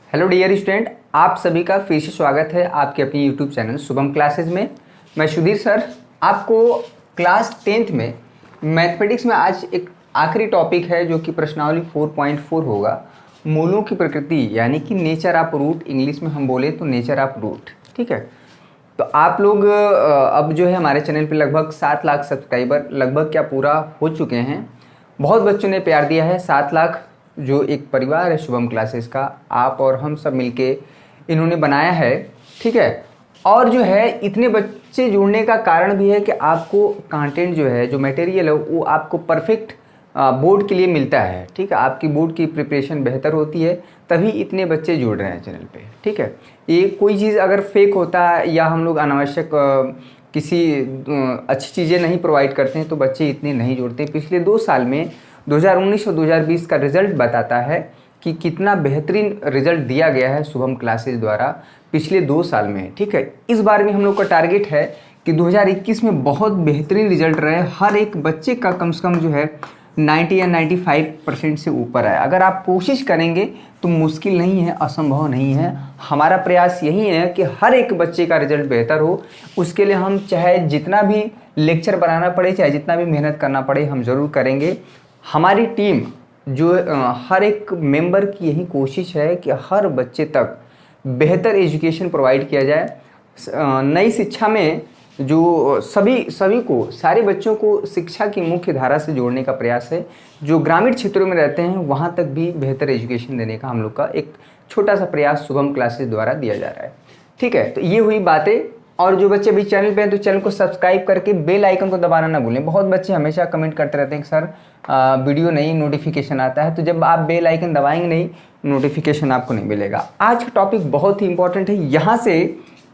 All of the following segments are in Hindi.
हेलो डियर स्टूडेंट, आप सभी का फिर से स्वागत है आपके अपनी यूट्यूब चैनल शुभम क्लासेस में। मैं सुधीर सर आपको क्लास 10th में मैथमेटिक्स में आज एक आखिरी टॉपिक है जो कि प्रश्नावली 4.4 होगा, मूलों की प्रकृति यानी कि नेचर ऑफ रूट। इंग्लिश में हम बोले तो नेचर ऑफ रूट। ठीक है, तो आप लोग अब जो है हमारे चैनल पे लगभग 7 लाख सब्सक्राइबर लगभग क्या पूरा हो चुके हैं। बहुत बच्चों ने प्यार दिया है। 7 लाख जो एक परिवार है शुभम क्लासेस का, आप और हम सब मिलके इन्होंने बनाया है। ठीक है, और जो है इतने बच्चे जुड़ने का कारण भी है कि आपको कंटेंट जो है, जो मटेरियल है वो आपको परफेक्ट बोर्ड के लिए मिलता है। ठीक है, आपकी बोर्ड की प्रिपरेशन बेहतर होती है, तभी इतने बच्चे जुड़ रहे हैं चैनल पे। ठीक है, ये कोई चीज़ अगर फेक होता है या हम लोग अनावश्यक किसी अच्छी चीज़ें नहीं प्रोवाइड करते हैं तो बच्चे इतने नहीं जुड़ते। पिछले 2 साल में 2019 और 2020 का रिजल्ट बताता है कि कितना बेहतरीन रिजल्ट दिया गया है शुभम क्लासेस द्वारा पिछले 2 साल में। ठीक है, इस बार में हम लोग का टारगेट है कि 2021 में बहुत बेहतरीन रिजल्ट रहे, हर एक बच्चे का कम से कम जो है 90 या 95% से ऊपर है। अगर आप कोशिश करेंगे तो मुश्किल नहीं है, असंभव नहीं है। हमारा प्रयास यही है कि हर एक बच्चे का रिजल्ट बेहतर हो। उसके लिए हम चाहे जितना भी लेक्चर बनाना पड़े, चाहे जितना भी मेहनत करना पड़े, हम ज़रूर करेंगे। हमारी टीम जो हर एक मेंबर की यही कोशिश है कि हर बच्चे तक बेहतर एजुकेशन प्रोवाइड किया जाए। नई शिक्षा में जो सभी को, सारे बच्चों को शिक्षा की मुख्य धारा से जोड़ने का प्रयास है। जो ग्रामीण क्षेत्रों में रहते हैं वहाँ तक भी बेहतर एजुकेशन देने का हम लोग का एक छोटा सा प्रयास शुभम क्लासेस द्वारा दिया जा रहा है। ठीक है, तो ये हुई बातें। और जो बच्चे अभी चैनल पे हैं तो चैनल को सब्सक्राइब करके बेल आइकन को दबाना ना भूलें। बहुत बच्चे हमेशा कमेंट करते रहते हैं कि सर वीडियो नहीं, नोटिफिकेशन आता है। तो जब आप बेल आइकन दबाएंगे नहीं, नोटिफिकेशन आपको नहीं मिलेगा। आज का टॉपिक बहुत ही इंपॉर्टेंट है। यहाँ से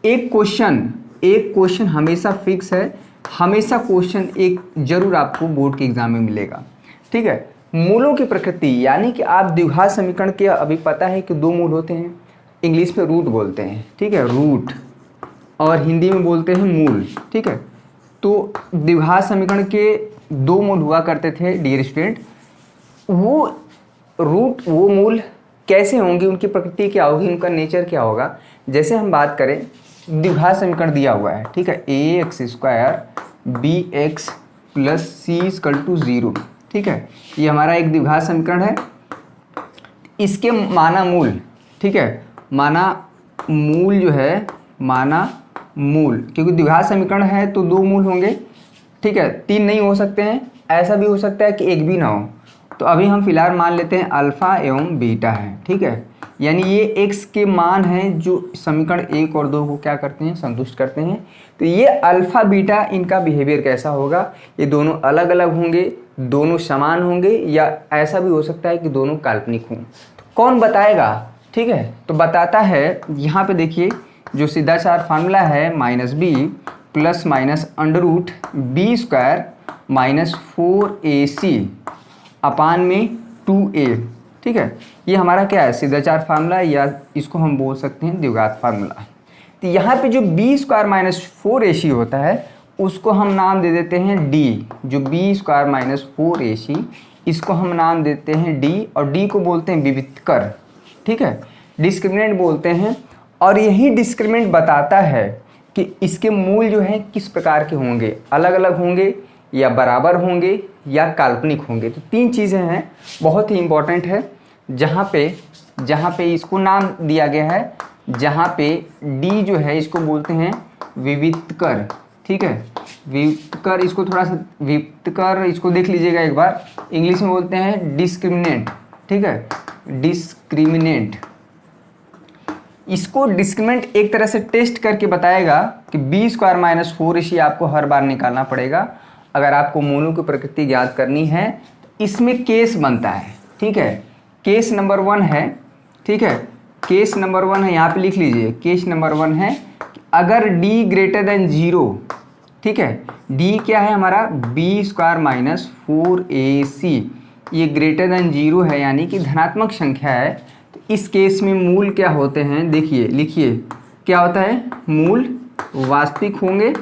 एक क्वेश्चन हमेशा फिक्स है, हमेशा क्वेश्चन एक जरूर आपको बोर्ड के एग्जाम में मिलेगा। ठीक है, मूलों की प्रकृति यानी कि आप द्विघात समीकरण के अभी पता है कि 2 मूल होते हैं, इंग्लिश में रूट बोलते हैं। ठीक है, रूट, और हिंदी में बोलते हैं मूल। ठीक है, तो द्विघात समीकरण के 2 मूल हुआ करते थे डियर स्टूडेंट। वो मूल कैसे होंगे, उनकी प्रकृति क्या होगी, उनका नेचर क्या होगा। जैसे हम बात करें, द्विघात समीकरण दिया हुआ है। ठीक है, ax² bx + c = 0। ठीक है, ये हमारा एक द्विघात समीकरण है। इसके माना मूल, ठीक है, माना मूल जो है, माना मूल, क्योंकि द्विघात समीकरण है तो 2 मूल होंगे। ठीक है, 3 नहीं हो सकते हैं, ऐसा भी हो सकता है कि एक भी ना हो। तो अभी हम फिलहाल मान लेते हैं अल्फ़ा एवं बीटा है। ठीक है, यानी ये x के मान हैं जो समीकरण 1 और 2 को क्या करते हैं, संतुष्ट करते हैं। तो ये अल्फ़ा बीटा, इनका बिहेवियर कैसा होगा, ये दोनों अलग अलग होंगे, दोनों समान होंगे, या ऐसा भी हो सकता है कि दोनों काल्पनिक हों। तो कौन बताएगा। ठीक है, तो बताता है, यहाँ पे देखिए जो सीधाचार फार्मूला है -b + -√b² - 4ac अपान में 2a। ठीक है, ये हमारा क्या है, सीधाचार फार्मूला, या इसको हम बोल सकते हैं द्विघात फार्मूला। तो यहाँ पे जो b² - 4ac होता है उसको हम नाम दे देते हैं d। जो b² - 4ac, इसको हम नाम देते हैं d, और d को बोलते हैं विविक्तर। ठीक है, डिस्क्रिमिनेंट बोलते हैं। और यही डिस्क्रिमिनेंट बताता है कि इसके मूल जो हैं किस प्रकार के होंगे, अलग अलग होंगे या बराबर होंगे या काल्पनिक होंगे। तो 3 चीज़ें हैं, बहुत ही इंपॉर्टेंट है। जहाँ पे इसको नाम दिया गया है, जहाँ पे डी जो है इसको बोलते हैं विविक्तर। ठीक है, विविक्तर, इसको थोड़ा सा विविक्तर, इसको देख लीजिएगा एक बार। इंग्लिश में बोलते हैं डिस्क्रिमिनेंट। ठीक है, डिस्क्रिमिनेंट। इसको डिस्क्रिमिनेंट एक तरह से टेस्ट करके बताएगा कि b² - 4ac आपको हर बार निकालना पड़ेगा अगर आपको मूलों की प्रकृति ज्ञात करनी है। तो इसमें केस बनता है। ठीक है, केस नंबर 1 है। ठीक है, केस नंबर 1 है, यहाँ पे लिख लीजिए। केस नंबर 1 है कि अगर d > 0, ठीक है, d क्या है हमारा, b² - 4ac, ये > 0 है यानी कि धनात्मक संख्या है। इस केस में मूल क्या होते हैं, देखिए, लिखिए क्या होता है। मूल वास्तविक होंगे,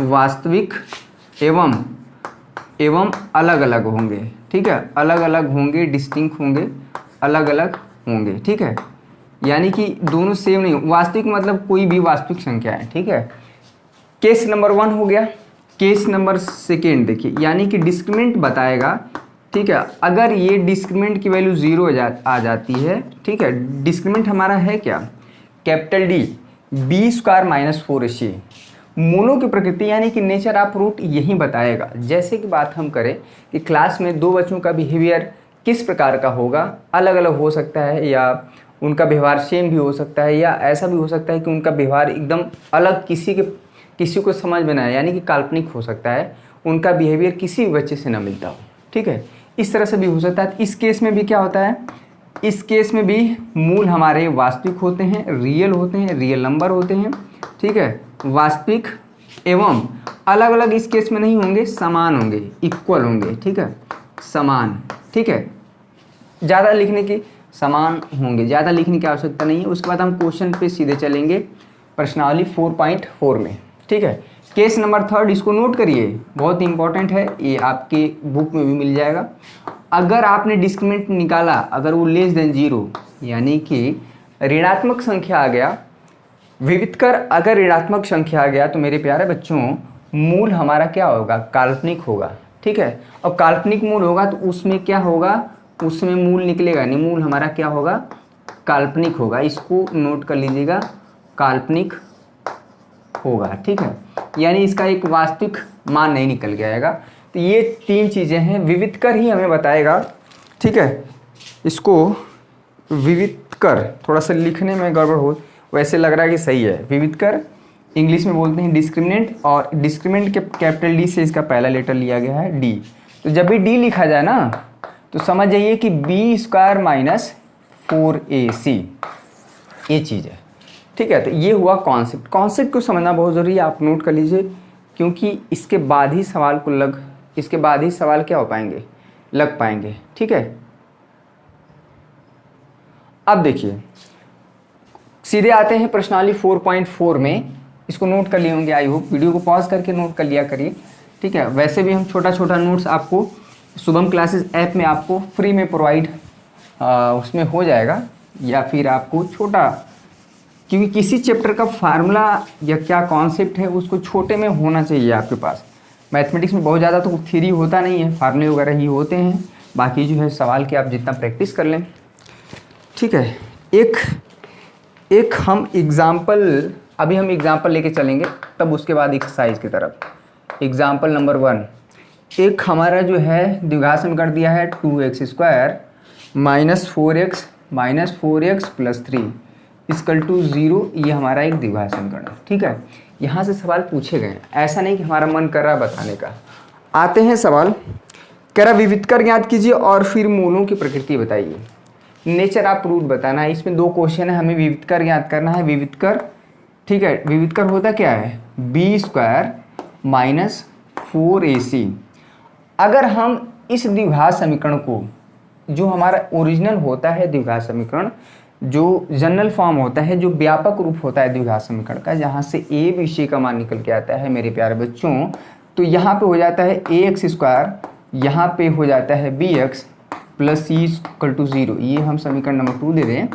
वास्तविक एवं अलग अलग होंगे। ठीक है, अलग अलग होंगे, डिस्टिंक्ट होंगे, अलग अलग होंगे। ठीक है, यानी कि दोनों सेम नहीं, वास्तविक मतलब कोई भी वास्तविक संख्या है, ठीक है। केस नंबर 1 हो गया। केस नंबर 2 देखिए, यानी कि डिस्क्रिमिनेंट बताएगा, ठीक है। अगर ये डिस्क्रिमिनेंट की वैल्यू 0 आ जाती है, ठीक है। डिस्क्रिमिनेंट हमारा है क्या, capital D, B square minus 4ac। मूलों की प्रकृति यानी कि नेचर ऑफ रूट यही बताएगा। जैसे कि बात हम करें कि क्लास में दो बच्चों का बिहेवियर किस प्रकार का होगा, अलग अलग हो सकता है, या उनका व्यवहार सेम भी हो सकता है, या ऐसा भी हो सकता है कि उनका व्यवहार एकदम अलग किसी को समझ में ना आए, यानी कि काल्पनिक हो सकता है, उनका बिहेवियर किसी भी बच्चे से ना मिलता हो, ठीक है। इस तरह से भी हो सकता है। इस केस में भी क्या होता है, इस केस में भी मूल हमारे वास्तविक होते हैं, रियल नंबर होते हैं, ठीक है। वास्तविक एवं अलग अलग इस केस में नहीं होंगे, समान होंगे, इक्वल होंगे, ठीक है, समान, ठीक है। ज़्यादा लिखने की समान होंगे, ज़्यादा लिखने की आवश्यकता नहीं है। उसके बाद हम क्वेश्चन पे सीधे चलेंगे प्रश्नावली 4.4 में, ठीक है। केस नंबर 3 इसको नोट करिए, बहुत इंपॉर्टेंट है, ये आपके बुक में भी मिल जाएगा। अगर आपने डिस्क्रिमिनेंट निकाला, अगर वो लेस देन 0 यानी कि ऋणात्मक संख्या आ गया, विविधकर अगर ऋणात्मक संख्या आ गया, तो मेरे प्यारे बच्चों मूल हमारा क्या होगा, काल्पनिक होगा, ठीक है। अब काल्पनिक मूल होगा तो उसमें क्या होगा, उसमें मूल निकलेगा नहीं, मूल हमारा क्या होगा, काल्पनिक होगा। इसको नोट कर लीजिएगा, काल्पनिक होगा, ठीक है। यानी इसका एक वास्तविक मान नहीं निकल के आएगा। तो ये 3 चीज़ें हैं, विविधकर ही हमें बताएगा, ठीक है। इसको विविधकर, थोड़ा सा लिखने में गड़बड़ हो, वैसे लग रहा है कि सही है। विविधकर इंग्लिश में बोलते हैं डिस्क्रिमिनेंट, और डिस्क्रिमिनेंट के कैपिटल डी से इसका पहला लेटर लिया गया है डी। तो जब भी डी लिखा जाए ना, तो समझ जाइए कि बी स्क्वायर माइनस 4ac ये चीज़ है, ठीक है। तो ये हुआ कॉन्सेप्ट। कॉन्सेप्ट को समझना बहुत ज़रूरी है, आप नोट कर लीजिए, क्योंकि इसके बाद ही सवाल क्या हो पाएंगे, लग पाएंगे, ठीक है। अब देखिए, सीधे आते हैं प्रश्नावली 4.4 में। इसको नोट कर लिए होंगे, आई होप वीडियो को पॉज करके नोट कर लिया करिए, ठीक है। वैसे भी हम छोटा छोटा नोट्स आपको शुभम क्लासेस ऐप में आपको फ्री में प्रोवाइड उसमें हो जाएगा, या फिर आपको छोटा, क्योंकि किसी चैप्टर का फार्मूला या क्या कॉन्सेप्ट है उसको छोटे में होना चाहिए आपके पास। मैथमेटिक्स में बहुत ज़्यादा तो थ्योरी होता नहीं है, फार्मूले वगैरह ही होते हैं, बाकी जो है सवाल के आप जितना प्रैक्टिस कर लें, ठीक है। एक हम एग्ज़ाम्पल, अभी हम एग्ज़ाम्पल लेके चलेंगे, तब उसके बाद एक्सरसाइज की तरफ। एग्ज़ाम्पल नंबर 1, एक हमारा जो है द्विघात समीकरण दिया है 2x square minus 4x plus 3 equal to 0। ये हमारा एक द्विघात समीकरण है, ठीक है। यहाँ से सवाल पूछे गए हैं, ऐसा नहीं कि हमारा मन कर रहा है बताने का। आते हैं सवाल, कह रहा विविधकर ज्ञात कीजिए और फिर मूलों की प्रकृति बताइए, नेचर ऑफ रूट बताना है। इसमें 2 क्वेश्चन है, हमें विविधकर ज्ञात करना है। विविधकर, ठीक है, विविधकर होता क्या है, बी स्क्वायर माइनस 4ac। अगर हम इस द्विघात समीकरण को, जो हमारा ओरिजिनल होता है द्विघात समीकरण, जो जनरल फॉर्म होता है, जो व्यापक रूप होता है द्विघात समीकरण का, जहाँ से a b c का मान निकल के आता है मेरे प्यारे बच्चों, तो यहाँ पे हो जाता है ax स्क्वायर, यहाँ पे हो जाता है bx plus c equal to 0। ये हम समीकरण नंबर 2 दे दें।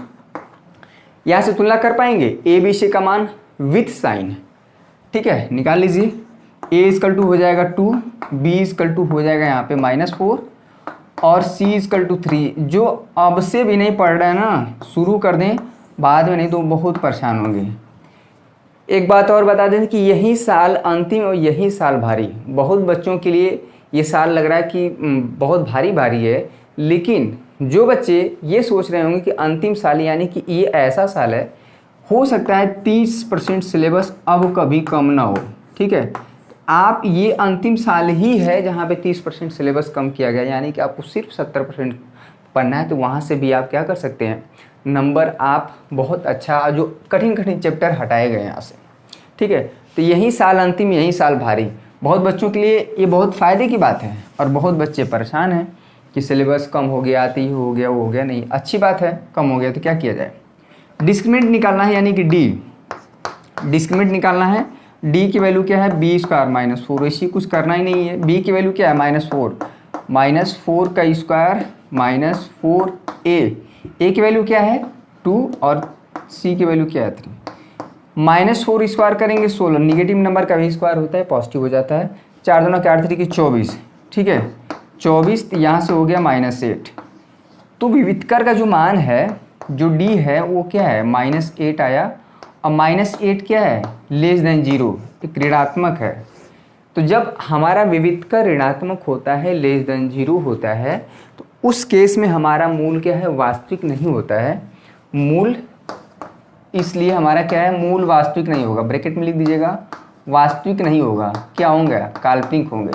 यहाँ से तुलना कर पाएंगे a b c का मान विथ साइन, ठीक है, निकाल लीजिए। a इक्वल टू हो जाएगा 2, b इक्वल टू हो जाएगा यहाँ पे -4 और c इक्वल टू 3। जो अब से भी नहीं पढ़ रहा है ना, शुरू कर दें, बाद में नहीं तो बहुत परेशान होंगे। एक बात और बता दें कि यही साल अंतिम और यही साल भारी, बहुत बच्चों के लिए ये साल लग रहा है कि बहुत भारी है, लेकिन जो बच्चे ये सोच रहे होंगे कि अंतिम साल यानी कि ये ऐसा साल है, हो सकता है 30% सिलेबस अब कभी कम ना हो, ठीक है। आप ये अंतिम साल ही है जहाँ पे 30% सिलेबस कम किया गया, यानी कि आपको सिर्फ 70% पढ़ना है, तो वहाँ से भी आप क्या कर सकते हैं, नंबर आप बहुत अच्छा, जो कठिन चैप्टर हटाए गए यहाँ से, ठीक है। तो यही साल अंतिम, यही साल भारी, बहुत बच्चों के लिए ये बहुत फ़ायदे की बात है, और बहुत बच्चे परेशान हैं कि सिलेबस कम हो गया, आती हो गया, वो हो गया। नहीं, अच्छी बात है, कम हो गया तो क्या किया जाए, डिस्क्रिमिनेंट निकालना है, यानी कि डी डिस्क्रिमिनेंट निकालना है। डी की वैल्यू क्या है, बी स्क्वायर माइनस 4ac, कुछ करना ही नहीं है। बी की वैल्यू क्या है, -4 का स्क्वायर -4a। ए की वैल्यू क्या है 2 और c की वैल्यू क्या है 3। -4 स्क्वायर करेंगे 16, निगेटिव नंबर का भी स्क्वायर होता है पॉजिटिव हो जाता है। 4 दूना 8 3 की 24, ठीक है 24, यहाँ से हो गया -8। तो विविधकर का जो मान है जो d है वो क्या है -8 आया, और -8 क्या है लेस देन 0, एक ऋणात्मक है। तो जब हमारा विविधकर ऋणात्मक होता है लेस देन 0 होता है तो उस केस में हमारा मूल क्या है वास्तविक नहीं होता है। मूल इसलिए हमारा क्या है मूल वास्तविक नहीं होगा, ब्रैकेट में लिख दीजिएगा वास्तविक नहीं होगा, क्या होंगे काल्पनिक होंगे,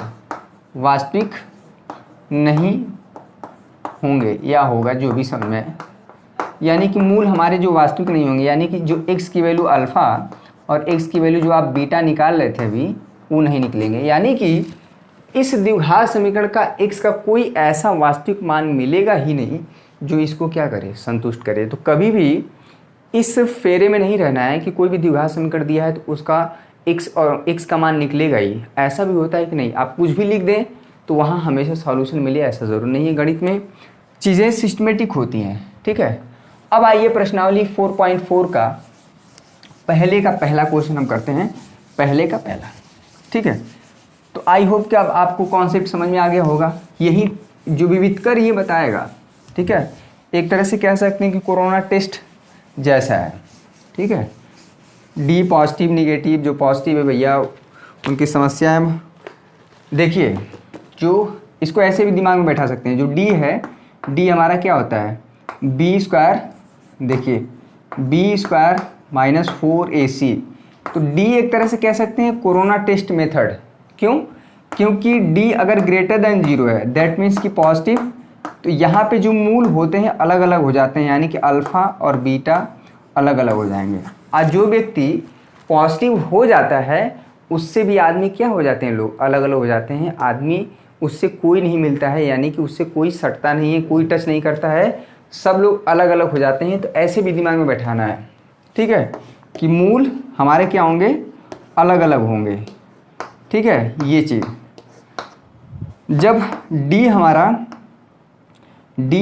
वास्तविक नहीं होंगे या होगा जो भी समझ में, यानी कि मूल हमारे जो वास्तविक नहीं होंगे, यानी कि जो x की वैल्यू अल्फ़ा और x की वैल्यू जो आप बीटा निकाल रहे थे अभी वो नहीं निकलेंगे। यानी कि इस द्विघात समीकरण का x का कोई ऐसा वास्तविक मान मिलेगा ही नहीं जो इसको क्या करे संतुष्ट करे। तो कभी भी इस फेरे में नहीं रहना है कि कोई भी द्विघात समीकरण दिया है तो उसका x और x का मान निकलेगा ही, ऐसा भी होता है कि नहीं। आप कुछ भी लिख दें तो वहाँ हमेशा सॉल्यूशन मिले ऐसा ज़रूर नहीं है। गणित में चीज़ें सिस्टमेटिक होती हैं, ठीक है। अब आइए प्रश्नावली 4.4 का पहले का पहला क्वेश्चन हम करते हैं, पहले का पहला, ठीक है। तो आई होप कि अब आपको कॉन्सेप्ट समझ में आ गया होगा। यही जो विविधकर ये बताएगा, ठीक है। एक तरह से कह सकते हैं कि कोरोना टेस्ट जैसा है, ठीक है। डी पॉजिटिव निगेटिव, जो पॉजिटिव है भैया उनकी समस्या है। देखिए जो इसको ऐसे भी दिमाग में बैठा सकते हैं, जो डी है डी हमारा क्या होता है बी स्क्वायर, देखिए बी स्क्वायर -4ac। तो डी एक तरह से कह सकते हैं कोरोना टेस्ट मेथड। क्यों? क्योंकि डी अगर ग्रेटर देन 0 है दैट मीन्स कि पॉजिटिव, तो यहाँ पे जो मूल होते हैं अलग अलग हो जाते हैं, यानी कि अल्फ़ा और बीटा अलग अलग हो जाएंगे। आज जो व्यक्ति पॉजिटिव हो जाता है उससे भी आदमी क्या हो जाते हैं, लोग अलग अलग हो जाते हैं। आदमी उससे कोई नहीं मिलता है, यानी कि उससे कोई सटता नहीं है, कोई टच नहीं करता है, सब लोग अलग अलग हो जाते हैं। तो ऐसे भी दिमाग में बैठाना है, ठीक है, कि मूल हमारे क्या होंगे अलग अलग होंगे, ठीक है। ये चीज़ जब डी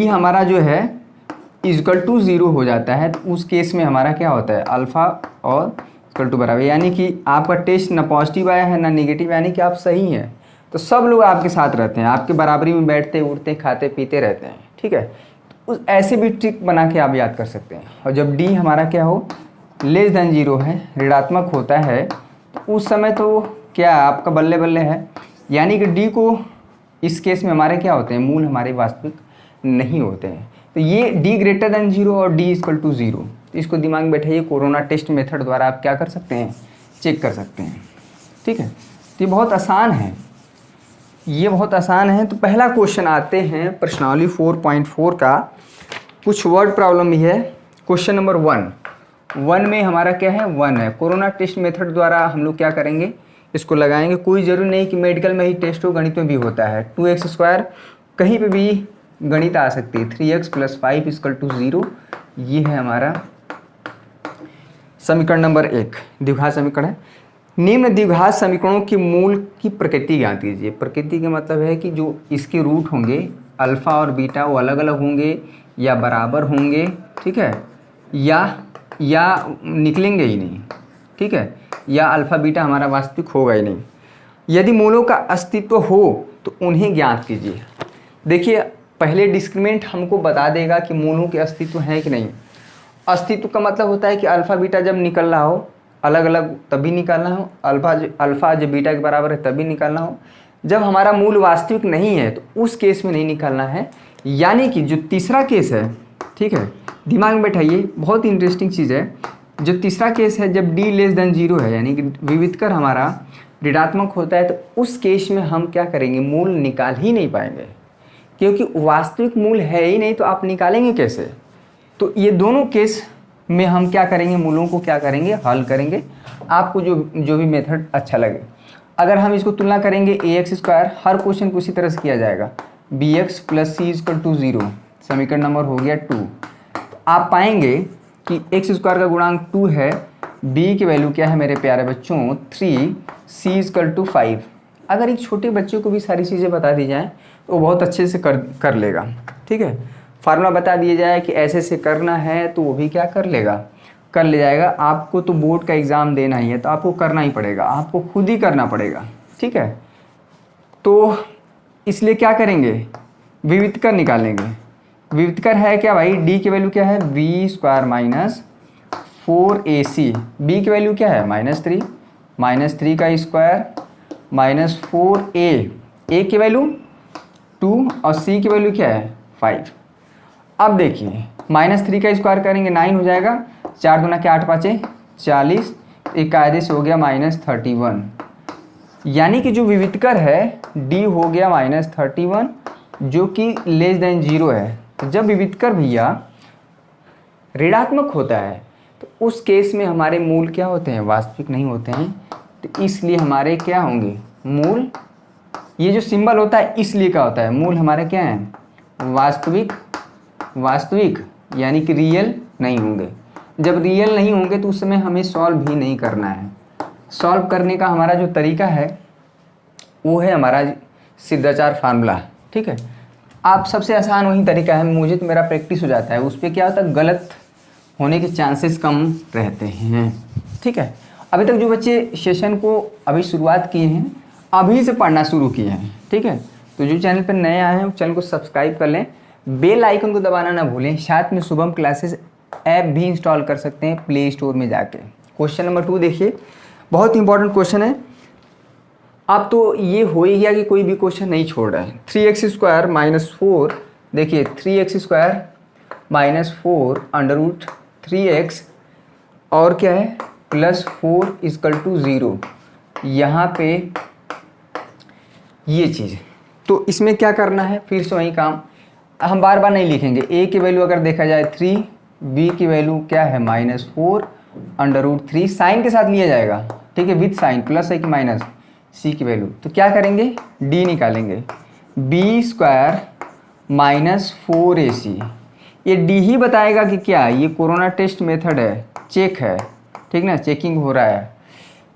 हमारा जो है इक्वल टू 0 हो जाता है तो उस केस में हमारा क्या होता है अल्फ़ा और इक्वल टू बराबर, यानी कि आपका टेस्ट ना पॉजिटिव आया है ना नेगेटिव, यानी कि आप सही हैं। तो सब लोग आपके साथ रहते हैं, आपके बराबरी में बैठते उठते खाते पीते रहते हैं, ठीक है। तो ऐसे भी ट्रिक बना के आप याद कर सकते हैं। और जब डी हमारा क्या हो लेस देन 0 है, ऋणात्मक होता है, तो उस समय तो क्या आपका बल्ले बल्ले है, यानी कि डी को इस केस में हमारे क्या होते हैं मूल हमारे वास्तविक नहीं होते हैं। तो ये डी ग्रेटर देन 0 और डी इक्वल टू 0, तो इसको दिमाग में बैठाइए। कोरोना टेस्ट मेथड द्वारा आप क्या कर सकते हैं चेक कर सकते हैं, ठीक है। तो ये बहुत आसान है, ये बहुत आसान है। तो पहला क्वेश्चन आते हैं प्रश्नावली 4.4 का, कुछ वर्ड प्रॉब्लम भी है। क्वेश्चन नंबर 1 में हमारा क्या है 1 है। कोरोना टेस्ट मेथड द्वारा हम लोग क्या करेंगे इसको लगाएंगे। कोई ज़रूरी नहीं कि मेडिकल में ही टेस्ट हो, गणित में भी होता है। 2x² कहीं पे भी गणित आ सकती है। 3x + 5 = 0, ये है हमारा समीकरण नंबर 1, द्विघात समीकरण है। निम्न द्विघात समीकरणों की मूल की प्रकृति ज्ञात कीजिए। प्रकृति का मतलब है कि जो इसके रूट होंगे अल्फ़ा और बीटा वो अलग अलग होंगे या बराबर होंगे, ठीक है, या निकलेंगे ही नहीं, ठीक है, या अल्फ़ा बीटा हमारा वास्तविक होगा ही नहीं। यदि मूलों का अस्तित्व हो तो उन्हें ज्ञात कीजिए। देखिए पहले डिस्क्रिमिनेंट हमको बता देगा कि मूलों के अस्तित्व है कि नहीं। अस्तित्व का मतलब होता है कि अल्फ़ा बीटा जब निकल रहा हो अलग अलग तभी निकालना हो, अल्फ़ा जब बीटा के बराबर है तभी निकालना हो। जब हमारा मूल वास्तविक नहीं है तो उस केस में नहीं निकालना है। यानी कि जो तीसरा केस है, ठीक है, दिमाग में बैठाइए, बहुत इंटरेस्टिंग चीज़ है। जो तीसरा केस है जब डी लेस देन 0 है, यानी कि विविधकर हमारा ऋणात्मक होता है, तो उस केस में हम क्या करेंगे मूल निकाल ही नहीं पाएंगे, क्योंकि वास्तविक मूल है ही नहीं, तो आप निकालेंगे कैसे। तो ये दोनों केस में हम क्या करेंगे मूलों को क्या करेंगे हल करेंगे, आपको जो भी मेथड अच्छा लगे। अगर हम इसको तुलना करेंगे ax², हर क्वेश्चन को उसी तरह से किया जाएगा। bx + c = 0, समीकरण नंबर हो गया 2। तो आप पाएंगे कि x² का गुणांक 2 है, b की वैल्यू क्या है मेरे प्यारे बच्चों 3, c = 5। अगर एक छोटे बच्चे को भी सारी चीज़ें बता दी जाएँ तो वो बहुत अच्छे से कर लेगा, ठीक है। फार्मूला बता दिया जाए कि ऐसे से करना है तो वो भी क्या कर लेगा, कर ले जाएगा। आपको तो बोर्ड का एग्ज़ाम देना ही है तो आपको करना ही पड़ेगा, आपको खुद ही करना पड़ेगा, ठीक है। तो इसलिए क्या करेंगे, विविधकर निकालेंगे। विविधकर है क्या भाई, डी की वैल्यू क्या है B square minus 4ac, B की वैल्यू क्या है -3, -3 का स्क्वायर माइनस 4a, ए की वैल्यू 2 और सी की वैल्यू क्या है 5। अब देखिए -3 का स्क्वायर करेंगे 9 हो जाएगा, 4 दूना के 8 पाँचे 40, एक कायदे से हो गया -31, यानी कि जो विविधकर है d हो गया -31 जो कि लेस देन 0 है। तो जब विविधकर भैया ऋणात्मक होता है तो उस केस में हमारे मूल क्या होते हैं, वास्तविक नहीं होते हैं। तो इसलिए हमारे क्या होंगे मूल, ये जो सिंबल होता है इसलिए क्या होता है, मूल हमारे क्या हैं वास्तविक, वास्तविक यानी कि रियल नहीं होंगे। जब रियल नहीं होंगे तो उस समय हमें सॉल्व भी नहीं करना है। सॉल्व करने का हमारा जो तरीका है वो है हमारा सिद्धाचार फार्मूला, ठीक है। आप सबसे आसान वही तरीका है, मुझे तो मेरा प्रैक्टिस हो जाता है, उस पर क्या होता है गलत होने के चांसेस कम रहते हैं, ठीक है। अभी तक जो बच्चे सेशन को अभी शुरुआत किए हैं, अभी से पढ़ना शुरू किए हैं, ठीक है, तो जो चैनल पर नए आए हैं वो चैनल को सब्सक्राइब कर लें, बेल आइकन को दबाना ना भूलें। साथ में शुभम क्लासेस ऐप भी इंस्टॉल कर सकते हैं प्ले स्टोर में जाके। क्वेश्चन नंबर 2 देखिए, बहुत इंपॉर्टेंट क्वेश्चन है। अब तो ये हो ही गया कि कोई भी क्वेश्चन नहीं छोड़ रहा है। 3x² माइनस 4, देखिए 3x² minus 4 under root 3x और क्या है +4 = 0, यहाँ पे ये चीज़। तो इसमें क्या करना है, फिर से वही काम, हम बार बार नहीं लिखेंगे। a की वैल्यू अगर देखा जाए 3, b की वैल्यू क्या है -4 √3, साइन के साथ लिया जाएगा, ठीक है, विथ साइन, प्लस है कि माइनस, c की वैल्यू। तो क्या करेंगे d निकालेंगे, b² माइनस 4ac, ये d ही बताएगा कि क्या, ये कोरोना टेस्ट मेथड है, चेक है, ठीक ना, चेकिंग हो रहा है।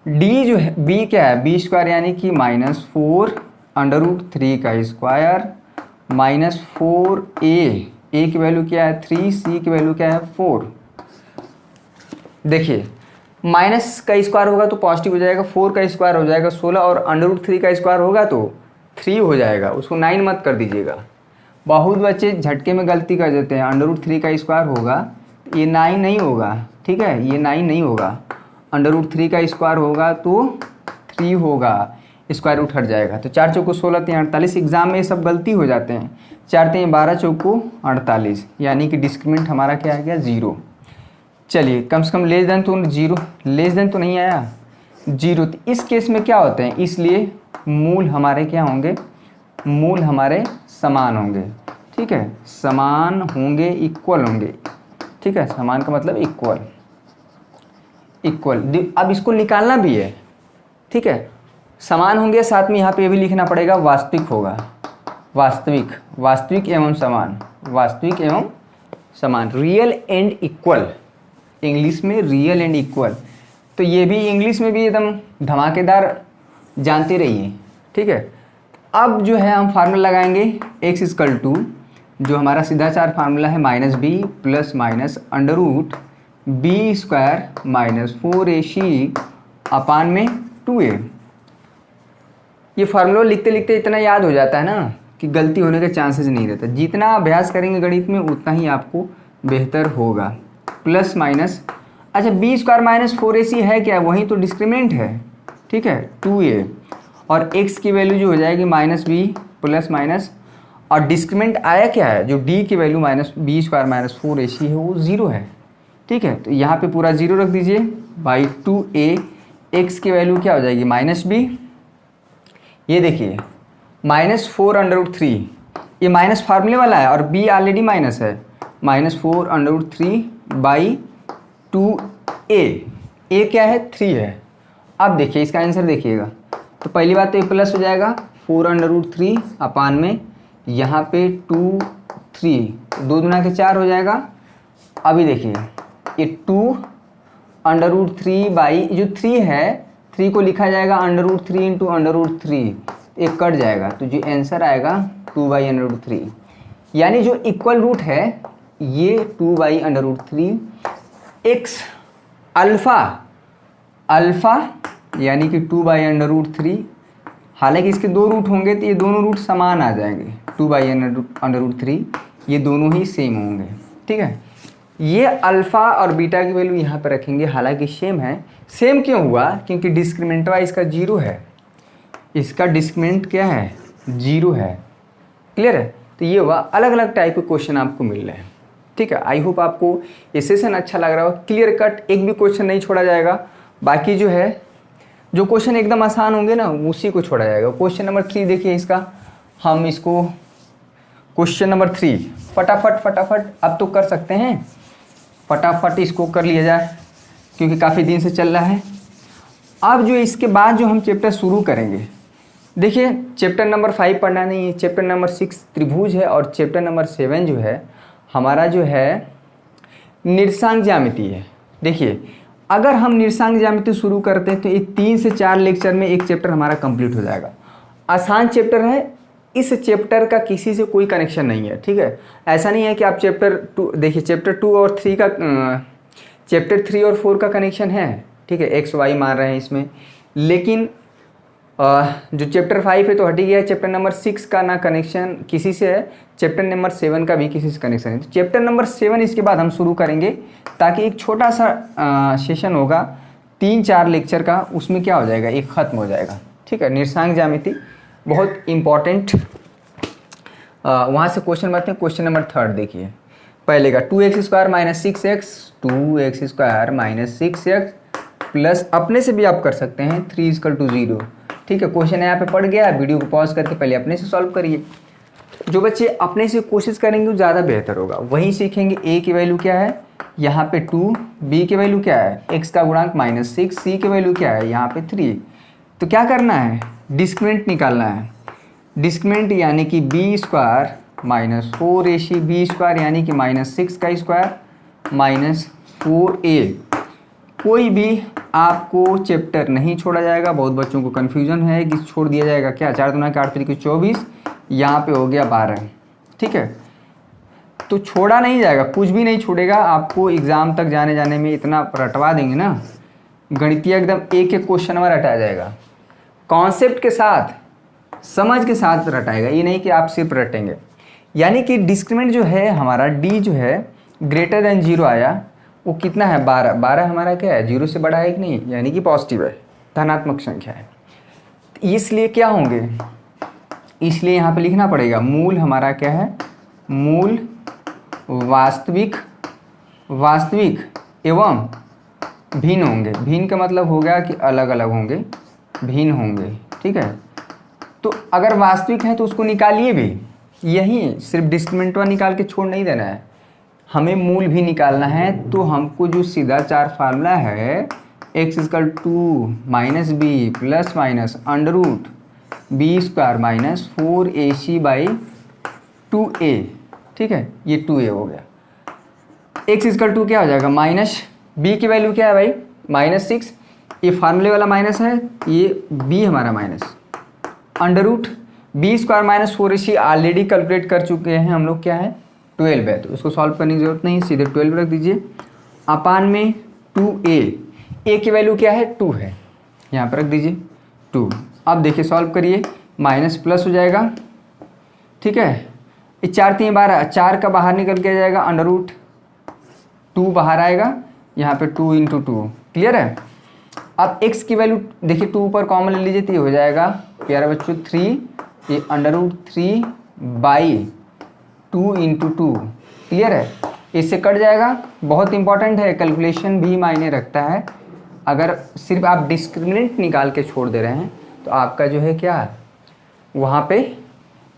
d जो है b क्या है b² यानी कि -4 √3 का स्क्वायर माइनस 4a, a की वैल्यू क्या है 3, c की वैल्यू क्या है 4। देखिए माइनस का स्क्वायर होगा तो पॉजिटिव हो जाएगा, 4 का स्क्वायर हो जाएगा 16 और √3 का स्क्वायर होगा तो 3 हो जाएगा, उसको 9 मत कर दीजिएगा। बहुत बच्चे झटके में गलती कर देते हैं, √3 का स्क्वायर होगा ये 9 नहीं होगा, ठीक है, ये 9 नहीं होगा, √3 का स्क्वायर होगा तो 3 होगा, स्क्वायर रूट हट जाएगा। तो 4 चौको 16 3 48, एग्जाम में ये सब गलती हो जाते हैं। 4 3 12 चौको 48, यानी कि डिस्क्रिमिनेंट हमारा क्या आ गया 0। चलिए कम से कम लेस देन तो 0, लेस देन तो नहीं आया 0। तो इस केस में क्या होते हैं, इसलिए मूल हमारे क्या होंगे, मूल हमारे समान होंगे, ठीक है, समान होंगे, इक्वल होंगे, ठीक है, समान का मतलब इक्वल, इक्वल। अब इसको निकालना भी है, ठीक है, समान होंगे, साथ में यहाँ पे ये भी लिखना पड़ेगा वास्तविक होगा, वास्तविक, वास्तविक एवं समान, वास्तविक एवं समान, रियल एंड इक्वल, इंग्लिश में रियल एंड इक्वल। तो ये भी इंग्लिश में भी एकदम धमाकेदार जानते रहिए, ठीक है। अब जो है हम फार्मूला लगाएंगे x = जो हमारा सीधाचार फार्मूला है -b plus minus √b² minus 4ac अपान में 2a। ये फार्मूला लिखते लिखते इतना याद हो जाता है ना कि गलती होने के चांसेस नहीं रहता। जितना अभ्यास करेंगे गणित में उतना ही आपको बेहतर होगा। प्लस माइनस, अच्छा b² माइनस 4ac है क्या, वही तो डिस्क्रिमिनेंट है, ठीक है, 2a, और x की वैल्यू जो हो जाएगी -b प्लस माइनस, और डिस्क्रिमिनेंट आया क्या है, जो d की वैल्यू b² माइनस 4ac है वो 0 है, ठीक है। तो यहाँ पे पूरा 0 रख दीजिए बाई 2a, x की वैल्यू क्या हो जाएगी -b, ये देखिए -4 √3, ये माइनस फार्मूले वाला है और b ऑलरेडी माइनस है, -4 √3 बाई 2a, a क्या है 3 है। अब देखिए इसका आंसर देखिएगा, तो पहली बात तो ये प्लस हो जाएगा 4 √3 अपान में यहाँ पे 2 3, 2 दूना के 4 हो जाएगा। अभी देखिए ये 2 √3 बाई जो 3 है, 3 को लिखा जाएगा √3 × √3, एक कट जाएगा, तो जो आंसर आएगा 2/√3। यानी जो इक्वल रूट है ये 2/√3 x अल्फ़ा, अल्फ़ा यानी कि 2/√3, हालांकि इसके दो रूट होंगे तो ये दोनों रूट समान आ जाएंगे, 2/√3 ये दोनों ही सेम होंगे, ठीक है। ये अल्फ़ा और बीटा की वैल्यू यहाँ पर रखेंगे, हालांकि सेम है। सेम क्यों हुआ? क्योंकि डिस्क्रिमिनेंट वाइज इसका 0 है, इसका डिस्क्रिमिनेंट क्या है? 0 है। क्लियर है? तो ये हुआ, अलग अलग टाइप के क्वेश्चन आपको मिल रहे हैं, ठीक है। आई होप आपको ये सेशन अच्छा लग रहा हो, क्लियर कट, एक भी क्वेश्चन नहीं छोड़ा जाएगा। बाकी जो है, जो क्वेश्चन एकदम आसान होंगे ना उसी को छोड़ा जाएगा। क्वेश्चन नंबर 3 देखिए इसका, हम इसको क्वेश्चन नंबर 3 फटाफट अब तो कर सकते हैं, फटाफट इसको कर लिया जाए क्योंकि काफ़ी दिन से चल रहा है। अब जो इसके बाद जो हम चैप्टर शुरू करेंगे, देखिए चैप्टर नंबर 5 पढ़ना नहीं है, चैप्टर नंबर 6 त्रिभुज है और चैप्टर नंबर 7 जो है हमारा जो है निरसांक ज्यामिति है। देखिए अगर हम निरसांक ज्यामिति शुरू करते हैं तो ये 3 से 4 लेक्चर में एक चैप्टर हमारा कंप्लीट हो जाएगा। आसान चैप्टर है, इस चैप्टर का किसी से कोई कनेक्शन नहीं है, ठीक है। ऐसा नहीं है कि आप चैप्टर 2 देखिए, चैप्टर 2 और 3 का चैप्टर 3 और 4 का कनेक्शन है, ठीक है, एक्स वाई मान रहे हैं इसमें, लेकिन जो चैप्टर 5 है तो हट ही गया। चैप्टर नंबर 6 का ना कनेक्शन किसी से है, चैप्टर नंबर 7 का भी किसी से कनेक्शन है। तो चैप्टर नंबर 7 इसके बाद हम शुरू करेंगे, ताकि एक छोटा सा सेशन होगा 3-4 लेक्चर का, उसमें क्या हो जाएगा, एक ख़त्म हो जाएगा, ठीक है। निरसांक ज्यामिति बहुत इम्पॉर्टेंट। वहाँ से क्वेश्चन बनाते हैं। क्वेश्चन नंबर 3 देखिए, पहले का 2x² - 6x, 2x² - 6x plus, अपने से भी आप कर सकते हैं 3 = 0, ठीक है। क्वेश्चन यहाँ पे पड़ गया, वीडियो को पॉज करके पहले अपने से सॉल्व करिए। जो बच्चे अपने से कोशिश करेंगे वो ज़्यादा बेहतर होगा, वहीं सीखेंगे। a की वैल्यू क्या है, यहाँ पे 2, b की वैल्यू क्या है, x का गुणांक -6, c की वैल्यू क्या है, यहाँ पे 3। तो क्या करना है, डिस्क्रिमिनेंट निकालना है। डिस्क्रिमिनेंट यानी कि b² - 4ac, b² यानी कि -6 का स्क्वायर -4a। कोई भी आपको चैप्टर नहीं छोड़ा जाएगा। बहुत बच्चों को कन्फ्यूजन है कि छोड़ दिया जाएगा क्या, 4 दूना 8 3 24, यहाँ पे हो गया 12, ठीक है। तो छोड़ा नहीं जाएगा, कुछ भी नहीं छोड़ेगा आपको। एग्ज़ाम तक जाने में इतना रटवा देंगे ना, गणितीय एकदम एक एक क्वेश्चन में रटा जाएगा, कॉन्सेप्ट के साथ, समझ के साथ रटाएगा, ये नहीं कि आप सिर्फ रटेंगे। यानी कि डिस्क्रिमिनेंट जो है हमारा d जो है ग्रेटर देन 0 आया, वो कितना है, 12। 12 हमारा क्या है, 0 से बड़ा है कि नहीं, यानी कि पॉजिटिव है, धनात्मक संख्या है। इसलिए क्या होंगे, इसलिए यहाँ पे लिखना पड़ेगा मूल हमारा क्या है, मूल वास्तविक एवं भिन्न होंगे। भिन्न का मतलब हो गया कि अलग अलग होंगे, भिन्न होंगे, ठीक है। तो अगर वास्तविक है तो उसको निकालिए भी, यही सिर्फ डिस्क्रिमिनेंट निकाल के छोड़ नहीं देना है, हमें मूल भी निकालना है। तो हमको जो सीधा 4 फार्मूला है, x = 2 - b + √b² - 4ac/2a, ठीक है, ये 2a हो गया। x = क्या हो जाएगा, b की वैल्यू क्या है भाई, -6, ये फार्मूले वाला माइनस है, ये b हमारा minus, √b² - 4ac already calculate कर चुके हैं हम लोग, क्या है 12 है, तो उसको सॉल्व करने की जरूरत नहीं, सीधे 12 रख दीजिए। अपान में 2a, a की वैल्यू क्या है, 2 है, यहाँ पर रख दीजिए 2। अब देखिए सॉल्व करिए, माइनस प्लस हो जाएगा, ठीक है। ये 4 3 12, 4 का बाहर निकल के जाएगा, √2 बाहर आएगा, यहाँ पे 2 × 2, क्लियर है। अब x की वैल्यू देखिए 2 ऊपर कॉमन ले लीजिए तो ये हो जाएगा प्यारा बच्चों 3, ये √3/2 × 2, क्लियर है। इससे कट जाएगा, बहुत इंपॉर्टेंट है, कैलकुलेशन भी मायने रखता है। अगर सिर्फ आप डिस्क्रिमिनेंट निकाल के छोड़ दे रहे हैं तो आपका जो है क्या, वहाँ पे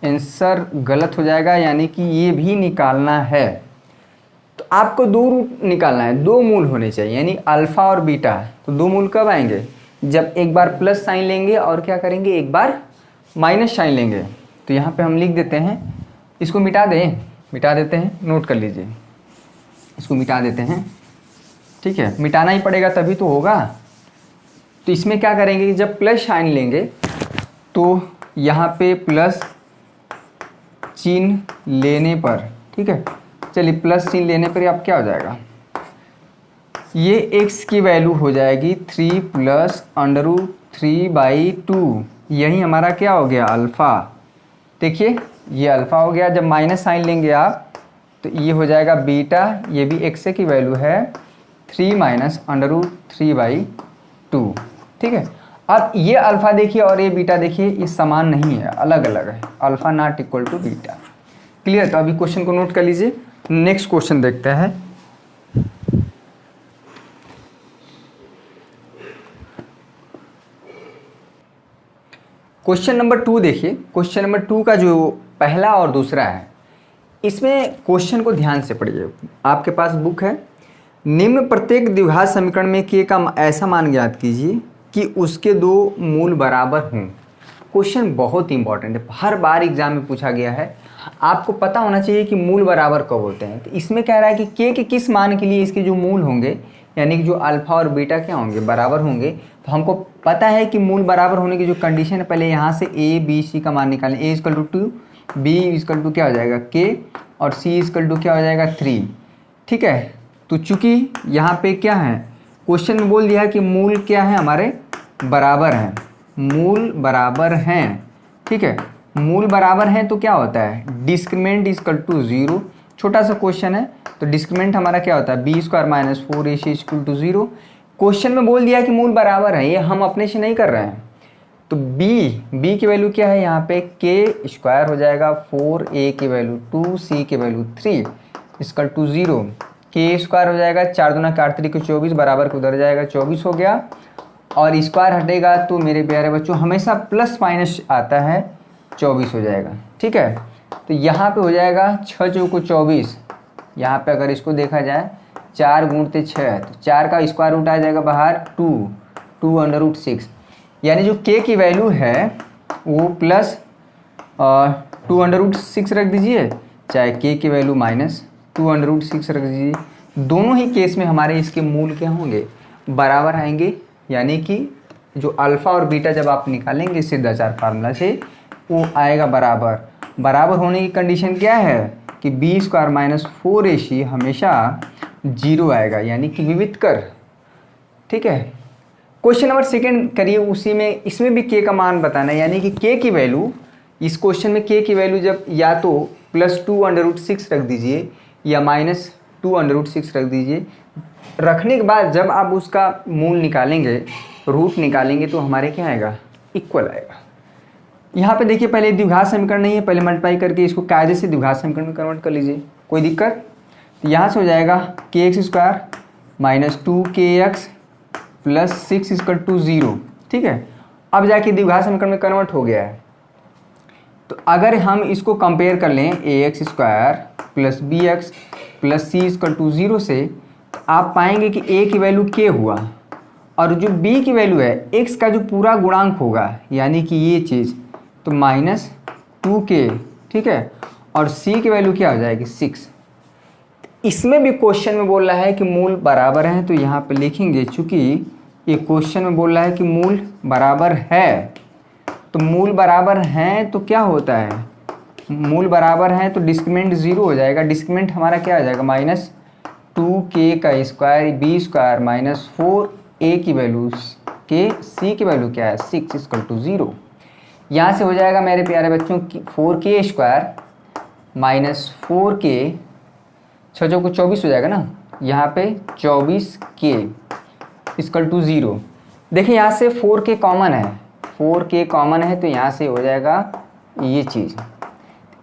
आंसर गलत हो जाएगा, यानी कि ये भी निकालना है। तो आपको 2 रूट निकालना है, 2 मूल होने चाहिए, यानी अल्फ़ा और बीटा। तो 2 मूल कब आएंगे, जब एक बार प्लस साइन लेंगे और क्या करेंगे, एक बार माइनस साइन लेंगे। तो यहाँ पे हम लिख देते हैं, इसको मिटा देते हैं, नोट कर लीजिए, इसको मिटा देते हैं, ठीक है, मिटाना ही पड़ेगा तभी तो होगा। तो इसमें क्या करेंगे कि जब प्लस साइन लेंगे तो यहाँ पे चिन्ह लेने पर, ठीक है, चलिए प्लस चिन्ह लेने पर अब क्या हो जाएगा, ये x की वैल्यू हो जाएगी 3 प्लस √3/2, यही हमारा क्या हो गया अल्फ़ा। देखिए ये अल्फ़ा हो गया, जब माइनस साइन लेंगे आप तो ये हो जाएगा बीटा, ये भी x की वैल्यू है 3 माइनस √3/2, ठीक है। अब ये अल्फ़ा देखिए और ये बीटा देखिए, ये समान नहीं है, अलग अलग है, alpha not equal to beta. Clear? तो अभी क्वेश्चन को नोट कर लीजिए, नेक्स्ट क्वेश्चन देखते हैं। क्वेश्चन नंबर 2 देखिए, क्वेश्चन नंबर 2 का जो पहला और दूसरा है, इसमें क्वेश्चन को ध्यान से पढ़िए, आपके पास बुक है। निम्न प्रत्येक द्विघात समीकरण में k का ऐसा मान ज्ञात कीजिए कि उसके दो मूल बराबर हों। क्वेश्चन बहुत इंपॉर्टेंट है, हर बार एग्जाम में पूछा गया है, आपको पता होना चाहिए कि मूल बराबर कब होते हैं। तो इसमें कह रहा है कि k के किस मान के लिए इसके जो मूल होंगे, यानी कि जो अल्फ़ा और बीटा क्या होंगे, बराबर होंगे। तो हमको पता है कि मूल बराबर होने की जो कंडीशन है, पहले यहाँ से a b c का मान निकालें। a equal to 2, b equal to क्या हो जाएगा k, और c इक्वल टू क्या हो जाएगा 3, ठीक है। तो चूंकि यहाँ पे क्या है, क्वेश्चन में बोल दिया कि मूल क्या है हमारे, बराबर हैं, मूल बराबर हैं, ठीक है। मूल बराबर हैं तो क्या होता है, डिस्क्रिमिनेंट इक्वल टू 0। छोटा सा क्वेश्चन है, तो डिस्क्रिमिनेंट हमारा क्या होता है, b² minus 4ac equal to 0। Question में बोल दिया कि मूल बराबर है, ये हम अपने से नहीं कर रहे हैं। तो b की वैल्यू क्या है यहाँ पे, k² हो जाएगा, 4a की वैल्यू 2, c की वैल्यू 3 इक्वल टू 0। k² हो जाएगा, 4 दूना 4 3 24, बराबर को उधर जाएगा, 24 हो गया। और स्क्वायर हटेगा तो मेरे प्यारे बच्चों हमेशा प्लस माइनस आता है, 24 हो जाएगा, ठीक है। तो यहाँ पे हो जाएगा 6 चौको 24, यहाँ पे अगर इसको देखा जाए 4 गुणते 6, तो 4 का स्क्वायर रूट आ जाएगा बाहर 2√6, यानी जो k की वैल्यू है वो प्लस 2√6 रख दीजिए, चाहे k की वैल्यू माइनस 2√6 रख दीजिए। दोनों ही केस में हमारे इसके मूल क्या होंगे, बराबर आएंगे, यानी कि जो अल्फ़ा और बीटा जब आप निकालेंगे सिद्धाचार फार्मूला से, वो आएगा बराबर। बराबर होने की कंडीशन क्या है कि b² माइनस 4ac हमेशा 0 आएगा, यानी कि विविध कर, ठीक है। क्वेश्चन नंबर सेकंड करिए, उसी में इसमें भी k का मान बताना है, यानी कि k की वैल्यू, इस क्वेश्चन में k की वैल्यू जब या तो प्लस 2√6 रख दीजिए या माइनस 2√6 रख दीजिए। रखने के बाद जब आप उसका मूल निकालेंगे, रूट निकालेंगे, तो हमारे क्या आएगा, इक्वल आएगा। यहाँ पे देखिए पहले द्विघात समीकरण नहीं है, पहले मल्टीप्लाई करके इसको कायदे से द्विघात समीकरण में कन्वर्ट कर लीजिए, कोई दिक्कत। तो यहाँ से हो जाएगा kx² minus 2kx plus 6 equal to 0, ठीक है। अब जाके द्विघात समीकरण में कन्वर्ट हो गया है। तो अगर हम इसको कंपेयर कर लें ax² plus bx plus c equal to 0 से, तो आप पाएंगे कि a की वैल्यू k हुआ, और जो b की वैल्यू है x का जो पूरा गुणांक होगा, यानी कि ये चीज़, तो माइनस 2k, ठीक है। और c की वैल्यू क्या हो जाएगी 6। इसमें भी क्वेश्चन में बोल रहा है कि मूल बराबर हैं, तो यहाँ पे लिखेंगे, चूँकि ये क्वेश्चन में बोल रहा है कि मूल बराबर है, तो मूल बराबर हैं तो क्या होता है, मूल बराबर हैं तो डिस्क्रिमिनेंट 0 हो जाएगा। डिस्क्रिमिनेंट हमारा क्या हो जाएगा, माइनस 2k का स्क्वायर b² माइनस 4a की वैल्यू k, c की वैल्यू क्या है 6 इक्वल टू 0। यहाँ से हो जाएगा मेरे प्यारे बच्चों की 4k² माइनस 4k, 6 को 24 हो जाएगा ना, यहाँ पे 24k इक्वल टू 0। देखिए यहाँ से 4k कॉमन है, 4k कॉमन है, तो यहाँ से हो जाएगा ये चीज़।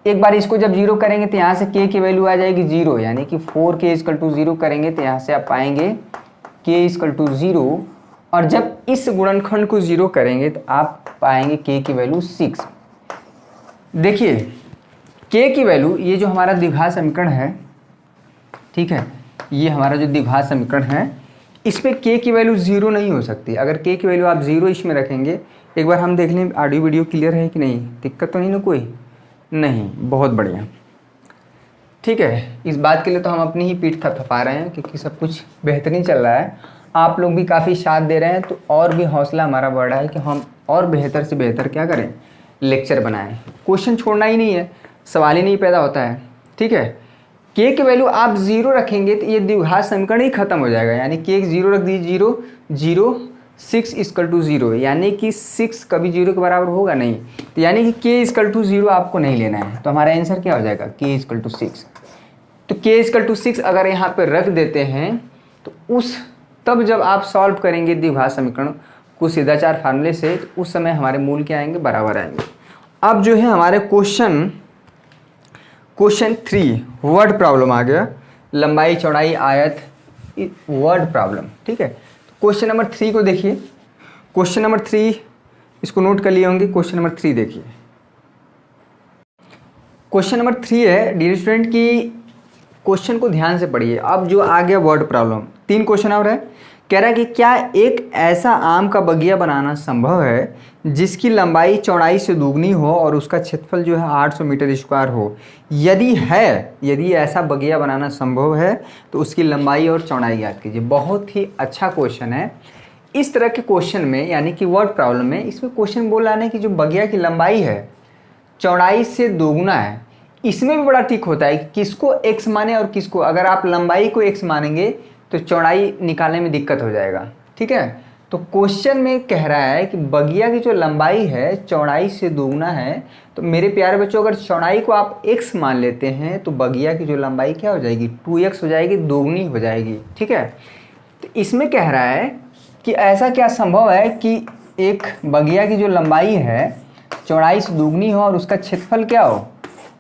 एक बार इसको जब 0 करेंगे तो यहाँ से k की वैल्यू आ जाएगी 0, यानी कि 4k इक्वल टू 0 करेंगे तो यहाँ से आप पाएंगे k इक्वल टू 0, और जब इस गुणनखंड को 0 करेंगे तो आप पाएंगे k की वैल्यू 6। देखिए k की वैल्यू, ये जो हमारा द्विघात समीकरण है, ठीक है, ये हमारा जो द्विघात समीकरण है, इसमें k की वैल्यू 0 नहीं हो सकती। अगर k की वैल्यू आप 0 इसमें रखेंगे, एक बार हम देख लें ऑडियो वीडियो क्लियर है कि नहीं, दिक्कत तो नहीं ना कोई, नहीं, बहुत बढ़िया, ठीक है। इस बात के लिए तो हम अपनी ही पीठ थपथपा रहे हैं, क्योंकि सब कुछ बेहतरीन चल रहा है, आप लोग भी काफ़ी साथ दे रहे हैं, तो और भी हौसला हमारा बढ़ रहा है कि हम और बेहतर से बेहतर क्या करें, लेक्चर बनाएं। क्वेश्चन छोड़ना ही नहीं है, सवाल ही नहीं पैदा होता है। ठीक है, के की वैल्यू आप 0 रखेंगे तो ये द्विघात समीकरण ही खत्म हो जाएगा, यानी के 0 रख दीजिए, 0 0 6 इक्वल टू 0, यानी कि 6 कभी 0 के बराबर होगा नहीं, तो यानी कि के इक्वल टू 0 आपको नहीं लेना है। तो हमारा आंसर क्या हो जाएगा, के इक्वल टू 6। तो के इक्वल टू 6 अगर यहाँ पे रख देते हैं तो तब जब आप सॉल्व करेंगे द्विघात समीकरण को सीधाचार फार्मूले से, तो उस समय हमारे मूल क्या आएंगे, बराबर आएंगे। अब जो है हमारे क्वेश्चन 3 वर्ड प्रॉब्लम आ गया, लंबाई चौड़ाई आयत वर्ड प्रॉब्लम। ठीक है, तो क्वेश्चन नंबर 3 को देखिए। क्वेश्चन नंबर 3 इसको नोट कर लिए होंगे। क्वेश्चन नंबर 3 देखिए, क्वेश्चन नंबर 3 है डियर स्टूडेंट की, क्वेश्चन को ध्यान से पढ़िए। अब जो आ गया वर्ड प्रॉब्लम, 3 क्वेश्चन और है। कह रहा है कि क्या एक ऐसा आम का बगिया बनाना संभव है जिसकी लंबाई चौड़ाई से दुगनी हो और उसका क्षेत्रफल जो है 800 मीटर स्क्वायर हो। यदि ऐसा बगिया बनाना संभव है तो उसकी लंबाई और चौड़ाई ज्ञात कीजिए। बहुत ही अच्छा क्वेश्चन है। इस तरह के क्वेश्चन में, यानी कि वर्ड प्रॉब्लम में, इसमें क्वेश्चन बोल रहा है कि जो बगिया की लंबाई है चौड़ाई से दोगुना है। इसमें भी बड़ा टिक होता है कि किसको x माने और किसको, अगर आप लंबाई को x मानेंगे तो चौड़ाई निकालने में दिक्कत हो जाएगा। ठीक है, तो क्वेश्चन में कह रहा है कि बगिया की जो लंबाई है चौड़ाई से दोगुना है। तो मेरे प्यारे बच्चों, अगर चौड़ाई को आप x मान लेते हैं तो बगिया की जो लंबाई क्या हो जाएगी, 2x हो जाएगी, दोगुनी हो जाएगी। ठीक है, तो इसमें कह रहा है कि ऐसा क्या संभव है कि एक बगिया की जो लंबाई है चौड़ाई से दोगुनी हो और उसका क्षेत्रफल क्या हो,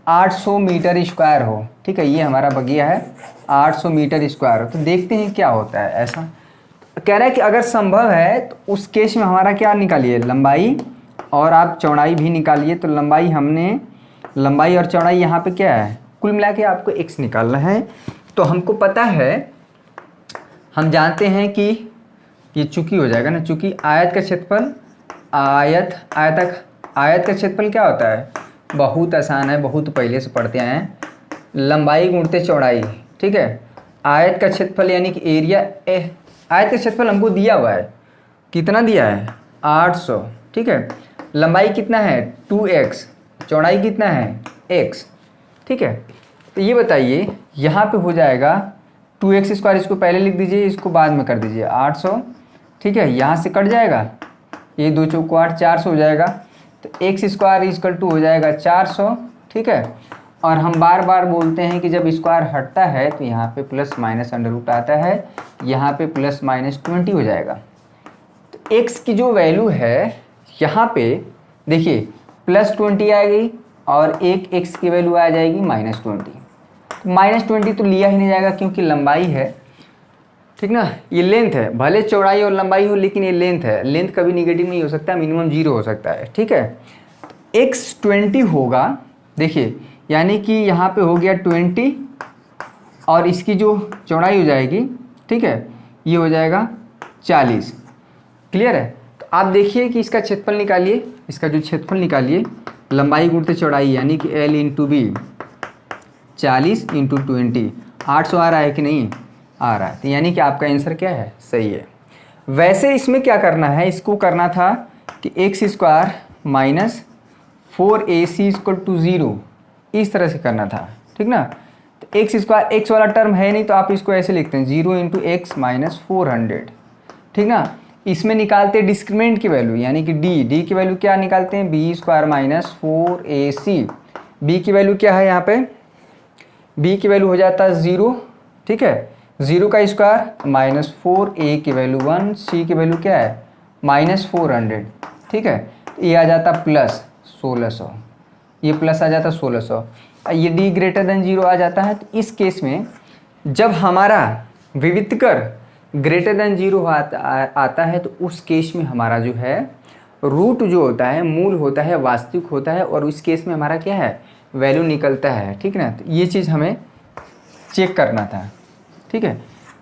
800 मीटर स्क्वायर हो। ठीक है, ये हमारा बगिया है, 800 मीटर स्क्वायर हो। तो देखते हैं क्या होता है। ऐसा कह रहा है कि अगर संभव है तो उस केस में हमारा क्या निकालिए, लंबाई और आप चौड़ाई भी निकालिए। तो लंबाई और चौड़ाई यहाँ पे क्या है, कुल मिला के आपको x निकालना है। तो हमको पता है, हम जानते हैं कि ये चूंकि हो जाएगा ना, चूंकि आयत का क्षेत्रफल, आयत का क्षेत्रफल क्या होता है, बहुत आसान है, बहुत पहले से पढ़ते आए हैं, लंबाई गुणते चौड़ाई। ठीक है, आयत का क्षेत्रफल यानी कि एरिया, आयत का क्षेत्रफल हमको दिया हुआ है, कितना दिया है, 800। ठीक है, लंबाई कितना है, 2x, चौड़ाई कितना है, x। ठीक है, तो ये बताइए यहाँ पे हो जाएगा 2x स्क्वायर, इसको पहले लिख दीजिए, इसको बाद में कर दीजिए 800। ठीक है, यहाँ से कट जाएगा, ये 2 चौको 8, 400 हो जाएगा। तो x स्क्वायर इक्वल टू हो जाएगा 400। ठीक है, और हम बार बार बोलते हैं कि जब स्क्वायर हटता है तो यहाँ पे प्लस माइनस अंडर रूट आता है, यहाँ पे प्लस माइनस 20 हो जाएगा। तो x की जो वैल्यू है यहाँ पे देखिए प्लस 20 आएगी और एक x की वैल्यू आ जाएगी माइनस 20। तो माइनस 20 तो लिया ही नहीं जाएगा क्योंकि लंबाई है। ठीक ना, ये लेंथ है, भले चौड़ाई और लंबाई हो लेकिन ये लेंथ है, लेंथ कभी निगेटिव नहीं हो सकता, मिनिमम 0 हो सकता है। ठीक है, x 20 होगा, देखिए यानी कि यहाँ पे हो गया 20 और इसकी जो चौड़ाई हो जाएगी, ठीक है, ये हो जाएगा 40। क्लियर है, तो आप देखिए कि इसका क्षेत्रफल निकालिए, इसका जो क्षेत्रफल निकालिए, लंबाई गुणते चौड़ाई यानी कि L इंटू बी, 40 इंटू 20, 800 आ रहा है कि नहीं आ रहा है, तो यानी कि आपका आंसर क्या है, सही है। वैसे इसमें क्या करना है, इसको करना था कि x square minus 4ac equal to 0, इस तरह से करना था। ठीक ना, तो x स्क्वायर, x वाला टर्म है नहीं तो आप इसको ऐसे लिखते हैं 0 इंटू एक्स माइनस 400। ठीक ना, इसमें निकालते हैं डिस्क्रिमिनेंट की वैल्यू यानी कि d की वैल्यू क्या निकालते हैं, b square minus 4ac। b की वैल्यू क्या है यहाँ पे, b की वैल्यू हो जाता है 0। ठीक है, 0 का स्क्वायर माइनस 4a की वैल्यू 1, c की वैल्यू क्या है माइनस 400। ठीक है, ये आ जाता प्लस 1600, ये प्लस आ जाता 1600, ये d ग्रेटर देन 0 आ जाता है। तो इस केस में जब हमारा विविधकर ग्रेटर देन 0 आता है तो उस केस में हमारा जो है रूट जो होता है, मूल होता है, वास्तविक होता है, और उस केस में हमारा क्या है, वैल्यू निकलता है। ठीक ना, तो ये चीज़ हमें चेक करना था। ठीक है,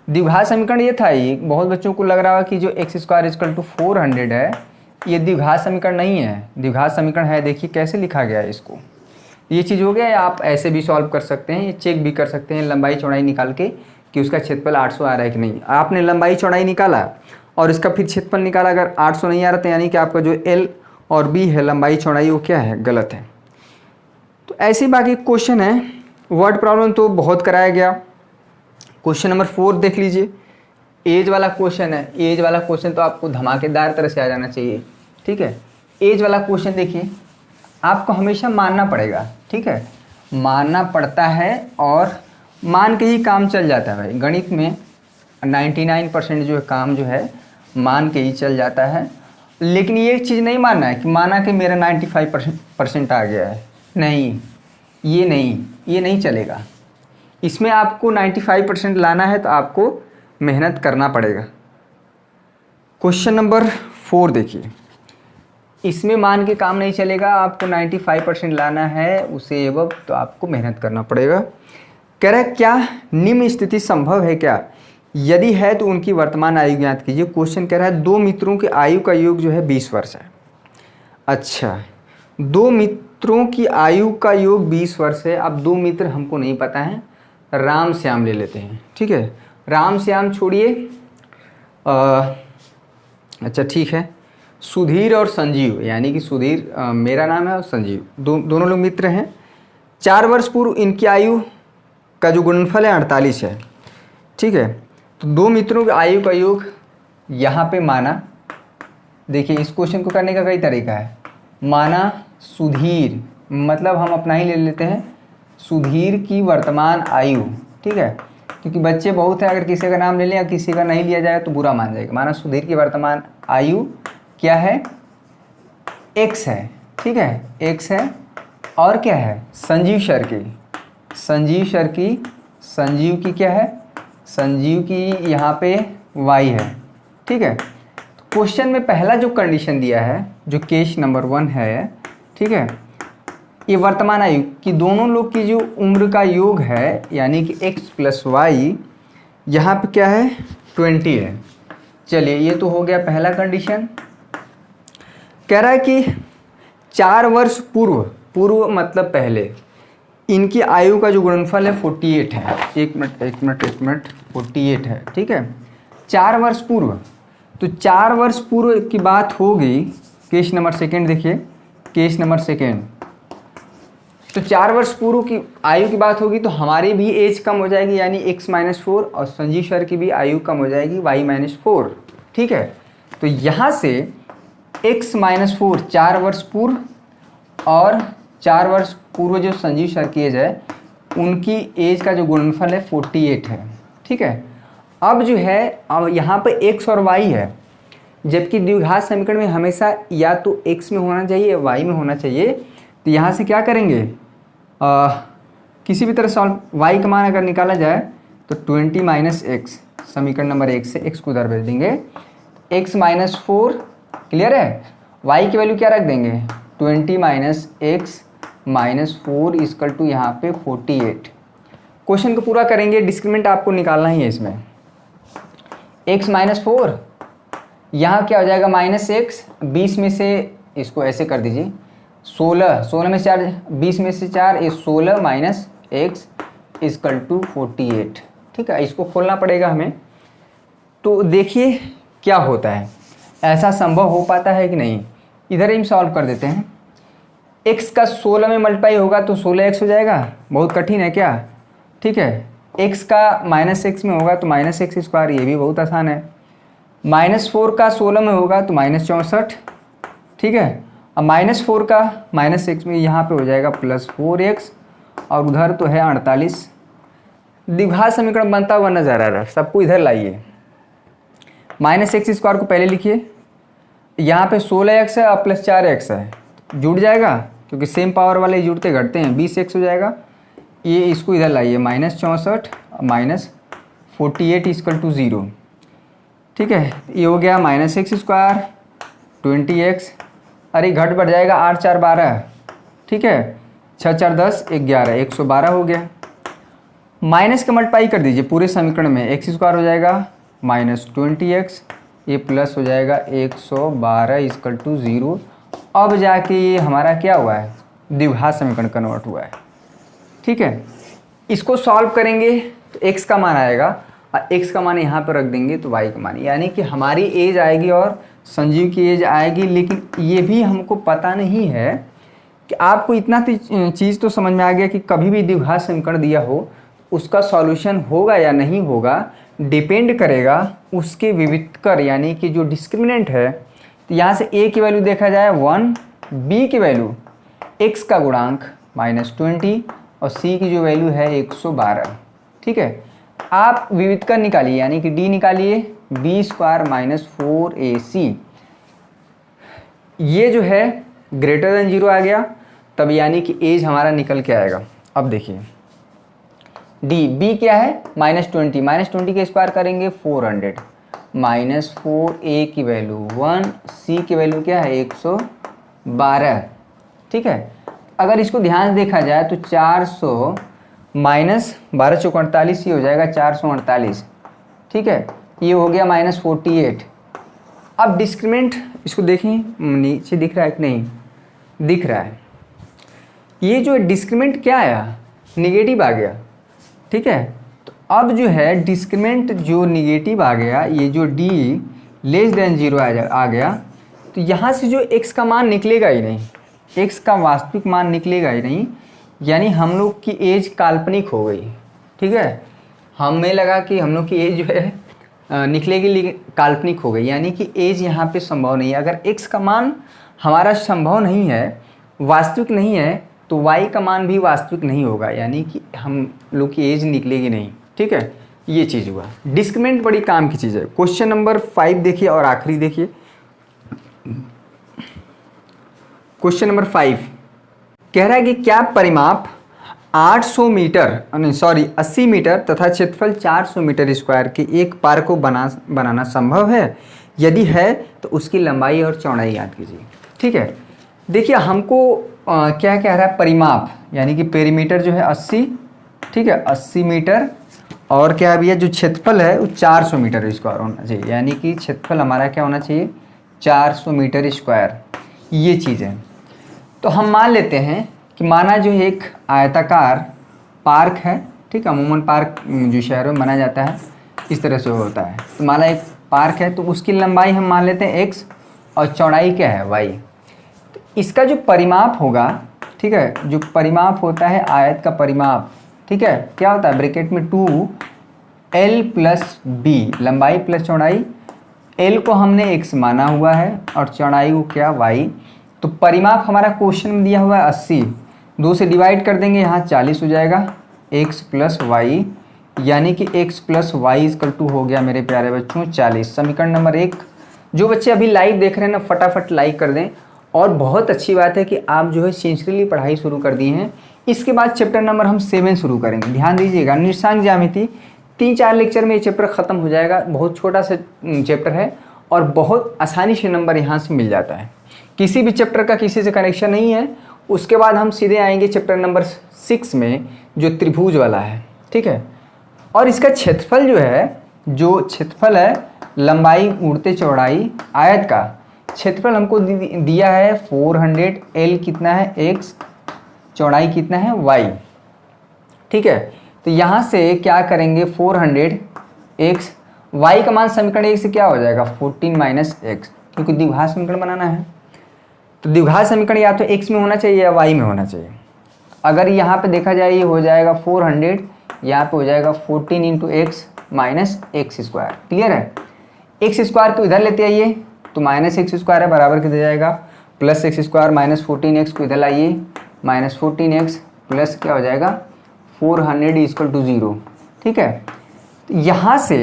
द्विघात समीकरण ये था। ये बहुत बच्चों को लग रहा है कि जो x स्क्वायर इक्वल टू 400 है ये द्विघात समीकरण नहीं है, द्विघात समीकरण है। देखिए कैसे लिखा गया है इसको, ये चीज़ हो गया। या आप ऐसे भी सॉल्व कर सकते हैं, ये चेक भी कर सकते हैं लंबाई चौड़ाई निकाल के कि उसका क्षेत्रफल 800 आ रहा है कि नहीं। आपने लंबाई चौड़ाई निकाला और इसका फिर क्षेत्रफल निकाला, अगर 800 नहीं आ रहा तो यानी कि आपका जो L और B है लंबाई चौड़ाई वो क्या है, गलत है। तो ऐसे बाकी क्वेश्चन है, वर्ड प्रॉब्लम तो बहुत कराया गया। क्वेश्चन नंबर 4 देख लीजिए, एज वाला क्वेश्चन है। एज वाला क्वेश्चन तो आपको धमाकेदार तरह से आ जाना चाहिए, ठीक है। एज वाला क्वेश्चन देखिए, आपको हमेशा मानना पड़ेगा, ठीक है, मानना पड़ता है और मान के ही काम चल जाता है भाई। गणित में 99% जो है काम जो है मान के ही चल जाता है। लेकिन ये एक चीज़ नहीं मानना है कि माना कि मेरा 95% आ गया है, नहीं, ये नहीं चलेगा। इसमें आपको 95% लाना है तो आपको मेहनत करना पड़ेगा। क्वेश्चन नंबर 4 देखिए, इसमें मान के काम नहीं चलेगा, आपको 95% लाना है उसे एवं, तो आपको मेहनत करना पड़ेगा। कह रहा है क्या निम्न स्थिति संभव है क्या, यदि है तो उनकी वर्तमान आयु ज्ञात कीजिए। क्वेश्चन कह रहा है 2 मित्रों की आयु का योग जो है 20 वर्ष है। अच्छा, 2 मित्रों की आयु का योग 20 वर्ष है। अब 2 मित्र हमको नहीं पता है, राम श्याम ले लेते हैं, ठीक है। राम श्याम छोड़िए, अच्छा ठीक है, सुधीर और संजीव, यानी कि सुधीर मेरा नाम है और संजीव दोनों लोग मित्र हैं। 4 वर्ष पूर्व इनकी आयु का जो गुणनफल है 48 है, ठीक है। तो 2 मित्रों की आयु का योग यहाँ पे माना, देखिए इस क्वेश्चन को करने का कई तरीका है। माना सुधीर, मतलब हम अपना ही ले लेते हैं, सुधीर की वर्तमान आयु, ठीक है, क्योंकि बच्चे बहुत हैं, अगर किसी का नाम ले लिया किसी का नहीं लिया जाए तो बुरा मान जाएगा। माना सुधीर की वर्तमान आयु क्या है, x है, ठीक है, x है। और क्या है, संजीव सर की, संजीव की क्या है, संजीव की यहाँ पे y है, ठीक है। तो क्वेश्चन में पहला जो कंडीशन दिया है, जो केस नंबर 1 है, ठीक है, ये वर्तमान आयु कि दोनों लोग की जो उम्र का योग है, यानी कि x + y, यहाँ पे क्या है 20 है। चलिए ये तो हो गया पहला कंडीशन। कह रहा है कि 4 वर्ष पूर्व मतलब पहले, इनकी आयु का जो गुणनफल है 48 है। एक मिनट 48 है, ठीक है। 4 वर्ष पूर्व, तो 4 वर्ष पूर्व की बात होगी। केस नंबर 2 देखिए, केस नंबर 2, तो 4 वर्ष पूर्व की आयु की बात होगी तो हमारी भी एज कम हो जाएगी, यानी x - 4, और संजीव सर की भी आयु कम हो जाएगी y - 4, ठीक है। तो यहाँ से x - 4 4 वर्ष पूर्व, और 4 वर्ष पूर्व जो संजीव सर की एज है, उनकी एज का जो गुणनफल है 48 है, ठीक है। अब जो है, अब यहाँ पे x और y है, जबकि द्विघात समीकरण में हमेशा या तो x में होना चाहिए या y में होना चाहिए। तो यहाँ से क्या करेंगे, किसी भी तरह सॉल्व, y का मान अगर निकाला जाए तो 20 - x, समीकरण नंबर 1 से x को उधर भेज देंगे, x - 4, क्लियर है। y की वैल्यू क्या रख देंगे, 20 - x - 4 = यहाँ पे 48। क्वेश्चन को पूरा करेंगे, डिस्क्रिमिनेंट आपको निकालना ही है इसमें। x - 4 यहाँ क्या हो जाएगा, -x, 20 में से इसको ऐसे कर दीजिए, 16 में से 4, 20 में से 4, ये 16 - x = 48, ठीक है। इसको खोलना पड़ेगा हमें। तो देखिए क्या होता है, ऐसा संभव हो पाता है कि नहीं। इधर हम सॉल्व कर देते हैं। x का 16 में मल्टीप्लाई होगा तो 16x हो जाएगा, बहुत कठिन है क्या, ठीक है। x का -x में होगा तो -x², ये भी बहुत आसान है। -4 का 16 में होगा तो -64, ठीक है। अब -4 का -x में यहाँ पे हो जाएगा +4x, और उधर तो है 48। द्विघात समीकरण बनता हुआ नजर आ रहा है, सबको इधर लाइए। -x² को पहले लिखिए, यहाँ पे 16x है और +4x है, जुड़ जाएगा, क्योंकि सेम पावर वाले जुड़ते घटते हैं, 20x हो जाएगा। ये इसको इधर लाइए, -64 -48 = 0, ठीक है। ये हो गया -x², 20x, अरे घट बढ़ जाएगा, 8 4 12, ठीक है, 6 4 10 11, 112 हो गया। माइनस का मल्टीप्लाई कर दीजिए पूरे समीकरण में, x² हो जाएगा -20x, ये प्लस हो जाएगा 112 = 0। अब जाके ये हमारा क्या हुआ है, द्विघात समीकरण कन्वर्ट हुआ है, ठीक है। इसको सॉल्व करेंगे तो x का मान आएगा, और x का मान यहाँ पर रख देंगे तो y का मान, यानी कि हमारी एज आएगी और संजीव की एज आएगी। लेकिन ये भी हमको पता नहीं है कि आपको इतना चीज़ तो समझ में आ गया कि कभी भी द्विघात समीकरण दिया हो उसका सॉल्यूशन होगा या नहीं होगा डिपेंड करेगा उसके विविधकर यानी कि जो डिस्क्रिमिनेंट है। तो यहाँ से a की वैल्यू देखा जाए 1, b की वैल्यू x का गुणांक -20 और c की जो वैल्यू है 112। ठीक है, आप विविधकर निकालिए यानी कि d निकालिए b² - 4ac। ये जो है ग्रेटर देन 0 आ गया तब यानी कि एज हमारा निकल के आएगा। अब देखिए डी बी क्या है -20, -20 के स्क्वायर करेंगे 400 -4a की वैल्यू 1, c की वैल्यू क्या है 112। ठीक है, अगर इसको ध्यान से देखा जाए तो 400 -12 चौक 48 ये हो जाएगा 448। ठीक है, ये हो गया -48। अब डिस्क्रिमिनेंट इसको देखें नीचे दिख रहा है कि नहीं दिख रहा है। ये जो डिस्क्रिमिनेंट क्या आया निगेटिव आ गया। ठीक है, तो अब जो है डिस्क्रिमिनेंट जो निगेटिव आ गया ये जो d लेस देन 0 आ गया तो यहाँ से जो x का मान निकलेगा ही नहीं, x का वास्तविक मान निकलेगा ही नहीं, यानी हम लोग की एज काल्पनिक हो गई। ठीक है, हमें लगा कि हम लोग की एज जो है निकलेगी लेकिन काल्पनिक हो गई, यानी कि एज यहाँ पे संभव नहीं है। अगर x का मान हमारा संभव नहीं है वास्तविक नहीं है तो y का मान भी वास्तविक नहीं होगा, यानी कि हम लोग की एज निकलेगी नहीं। ठीक है, ये चीज़ हुआ। डिस्क्रिमिनेंट बड़ी काम की चीज़ है। क्वेश्चन नंबर 5 देखिए और आखिरी देखिए। क्वेश्चन नंबर 5 कह रहा है कि क्या परिमाप 80 मीटर तथा क्षेत्रफल 400 मीटर स्क्वायर के एक पार्क को बनाना संभव है? यदि है तो उसकी लंबाई और चौड़ाई याद कीजिए। ठीक है, देखिए हमको क्या कह रहा है परिमाप यानी कि पेरीमीटर जो है 80। ठीक है, 80 मीटर और क्या भैया जो क्षेत्रफल है वो 400 मीटर स्क्वायर होना चाहिए, यानी कि क्षेत्रफल हमारा क्या होना चाहिए 400 मीटर स्क्वायर। ये चीज़ है। तो हम मान लेते हैं कि माना जो एक आयताकार पार्क है। ठीक है, अमूमन पार्क जो शहरों में बनाया जाता है इस तरह से होता है। तो माना एक पार्क है तो उसकी लंबाई हम मान लेते हैं x और चौड़ाई क्या है y। तो इसका जो परिमाप होगा, ठीक है, जो परिमाप होता है आयत का परिमाप, ठीक है, क्या होता है ब्रैकेट में 2l + b, लंबाई प्लस चौड़ाई। l को हमने x माना हुआ है और चौड़ाई को क्या y। तो परिमाप हमारा क्वेश्चन में दिया हुआ है 80, 2 से डिवाइड कर देंगे यहाँ 40 हो जाएगा x + y, यानी कि x + y = हो गया मेरे प्यारे बच्चों 40। समीकरण नंबर 1। जो बच्चे अभी लाइव देख रहे हैं ना फटाफट लाइक कर दें। और बहुत अच्छी बात है कि आप जो है सिंसियरली पढ़ाई शुरू कर दी हैं। इसके बाद चैप्टर नंबर हम 7 शुरू करेंगे। ध्यान दीजिएगा, निर्देशांक ज्यामिति 3-4 लेक्चर में ये चैप्टर ख़त्म हो जाएगा। बहुत छोटा सा चैप्टर है और बहुत आसानी से नंबर यहाँ से मिल जाता है। किसी भी चैप्टर का किसी से कनेक्शन नहीं है। उसके बाद हम सीधे आएंगे चैप्टर नंबर 6 में जो त्रिभुज वाला है। ठीक है, और इसका क्षेत्रफल जो है, जो क्षेत्रफल है लंबाई उड़ते चौड़ाई आयत का क्षेत्रफल हमको दिया है 400, l कितना है x, चौड़ाई कितना है y। ठीक है, तो यहाँ से क्या करेंगे 400x, y का मान समीकरण 1 से क्या हो जाएगा 14 - x, क्योंकि द्विघात समीकरण बनाना है। तो द्विघात समीकरण या तो x में होना चाहिए या y में होना चाहिए। अगर यहाँ पे देखा जाए ये हो जाएगा 400, यहाँ पे हो जाएगा 14 × x - x²। क्लियर है, x² को इधर लेते आइए तो -x² है बराबर किधर जाएगा +x² - 14x को इधर लाइए -14x प्लस क्या हो जाएगा 400 = 0। ठीक है, तो यहाँ से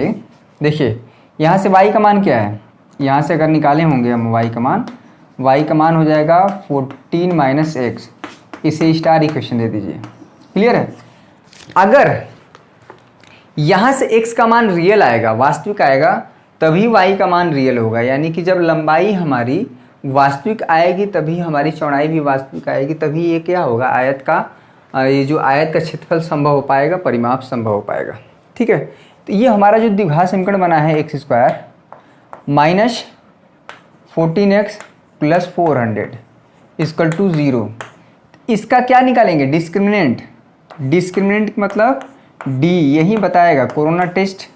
देखिए यहाँ से y का मान क्या है, यहाँ से अगर निकाले होंगे हम y का मान हो जाएगा 14 - x। इसे स्टार इक्वेशन दे दीजिए। क्लियर है, अगर यहाँ से x का मान रियल आएगा वास्तविक आएगा तभी y का मान रियल होगा, यानी कि जब लंबाई हमारी वास्तविक आएगी तभी हमारी चौड़ाई भी वास्तविक आएगी, तभी ये क्या होगा आयत का ये जो आयत का क्षेत्रफल संभव हो पाएगा, परिमाप संभव हो पाएगा। ठीक है, तो ये हमारा जो द्विघात समीकरण बना है x² - 14x + 400 = 0। इसका क्या निकालेंगे डिस्क्रिमिनेंट। डिस्क्रिमिनेंट मतलब d यही बताएगा, कोरोना टेस्ट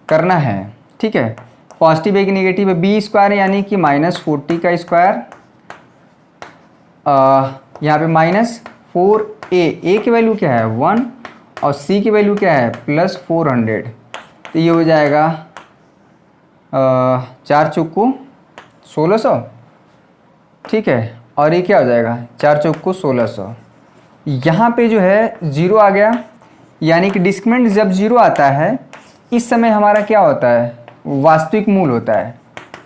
करना है। ठीक है, पॉजिटिव है कि नेगेटिव है, b² यानी कि -40 का स्क्वायर यहाँ पे -4a की वैल्यू क्या है 1 और c की वैल्यू क्या है +400। तो ये हो जाएगा 4 चौको 1600, ठीक है। और ये क्या हो जाएगा 4 चौको 1600। यहाँ पे जो है 0 आ गया, यानी कि डिस्क्रिमिनेंट जब 0 आता है इस समय हमारा क्या होता है वास्तविक मूल होता है,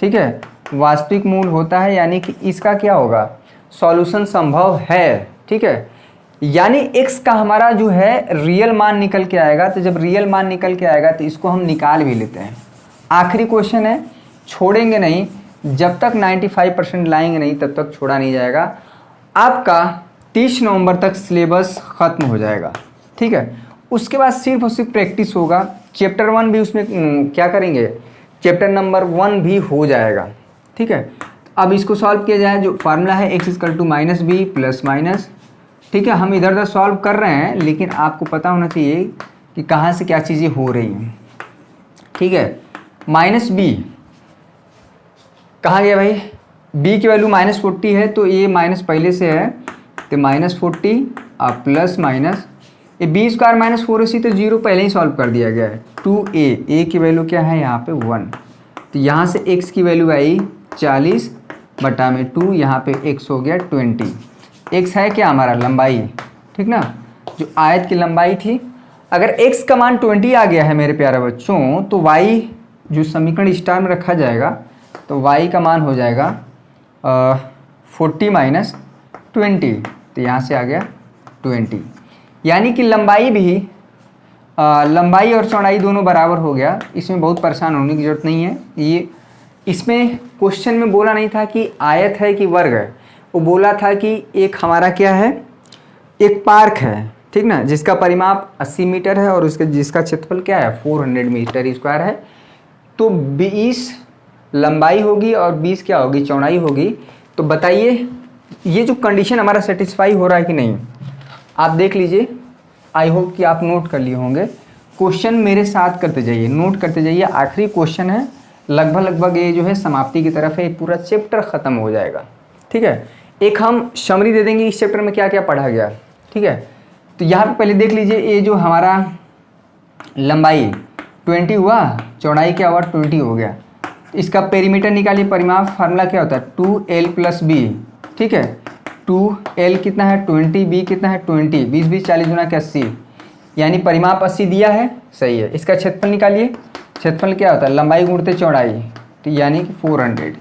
ठीक है। वास्तविक मूल होता है यानी कि इसका क्या होगा सॉल्यूशन संभव है, ठीक है। यानी x का हमारा जो है रियल मान निकल के आएगा। तो जब रियल मान निकल के आएगा तो इसको हम निकाल भी लेते हैं। आखिरी क्वेश्चन है, छोड़ेंगे नहीं, जब तक 95% लाएंगे नहीं तब तक छोड़ा नहीं जाएगा। आपका 30 नवंबर तक सिलेबस ख़त्म हो जाएगा, ठीक है। उसके बाद सिर्फ और सिर्फ प्रैक्टिस होगा। चैप्टर 1 भी उसमें क्या करेंगे, चैप्टर नंबर 1 भी हो जाएगा, ठीक है। अब इसको सॉल्व किया जाए, जो फार्मूला है x = -b प्लस माइनस, ठीक है। हम इधर उधर सॉल्व कर रहे हैं लेकिन आपको पता होना चाहिए कि कहाँ से क्या चीज़ें हो रही हैं, ठीक है। -b कहाँ गया भाई, b की वैल्यू -40 है तो ये माइनस पहले से है तो -40 और प्लस माइनस ये b² -4ac तो 0 पहले ही सॉल्व कर दिया गया है। 2a की वैल्यू क्या है यहाँ पे 1, तो यहाँ से x की वैल्यू आई 40/2, यहाँ पे x हो गया 20। x है क्या हमारा लंबाई, ठीक ना, जो आयत की लंबाई थी। अगर x का मान 20 आ गया है मेरे प्यारे बच्चों तो y जो समीकरण स्टार में रखा जाएगा तो y का मान हो जाएगा 40 - 20, तो यहाँ से आ गया 20। यानी कि लंबाई भी लंबाई और चौड़ाई दोनों बराबर हो गया। इसमें बहुत परेशान होने की ज़रूरत नहीं है। ये इसमें क्वेश्चन में बोला नहीं था कि आयत है कि वर्ग है, वो बोला था कि एक हमारा क्या है एक पार्क है, ठीक ना, जिसका परिमाप 80 मीटर है और उसके जिसका क्षेत्रफल क्या है 400 मीटर स्क्वायर है। तो 20 लंबाई होगी और 20 क्या होगी चौड़ाई होगी। तो बताइए ये जो कंडीशन हमारा सेटिस्फाई हो रहा है कि नहीं, आप देख लीजिए। आई होप कि आप नोट कर लिए होंगे। क्वेश्चन मेरे साथ करते जाइए, नोट करते जाइए। आखिरी क्वेश्चन है, लगभग ये जो है समाप्ति की तरफ है, पूरा चैप्टर ख़त्म हो जाएगा, ठीक है। एक हम समरी दे देंगे इस चैप्टर में क्या क्या पढ़ा गया, ठीक है। तो यहाँ पे पहले देख लीजिए, ये जो हमारा लंबाई 20 हुआ, चौड़ाई क्या हुआ 20 हो गया। इसका पेरीमीटर निकालिए, परिमाप फार्मूला क्या होता है 2l + b, ठीक है। 2l कितना है 20, b कितना है 20, 20 20 40 गुना के 80, यानी परिमाप 80 दिया है, सही है। इसका क्षेत्रफल निकालिए, क्षेत्रफल क्या होता है लंबाई गुणित चौड़ाई, तो यानी कि 400,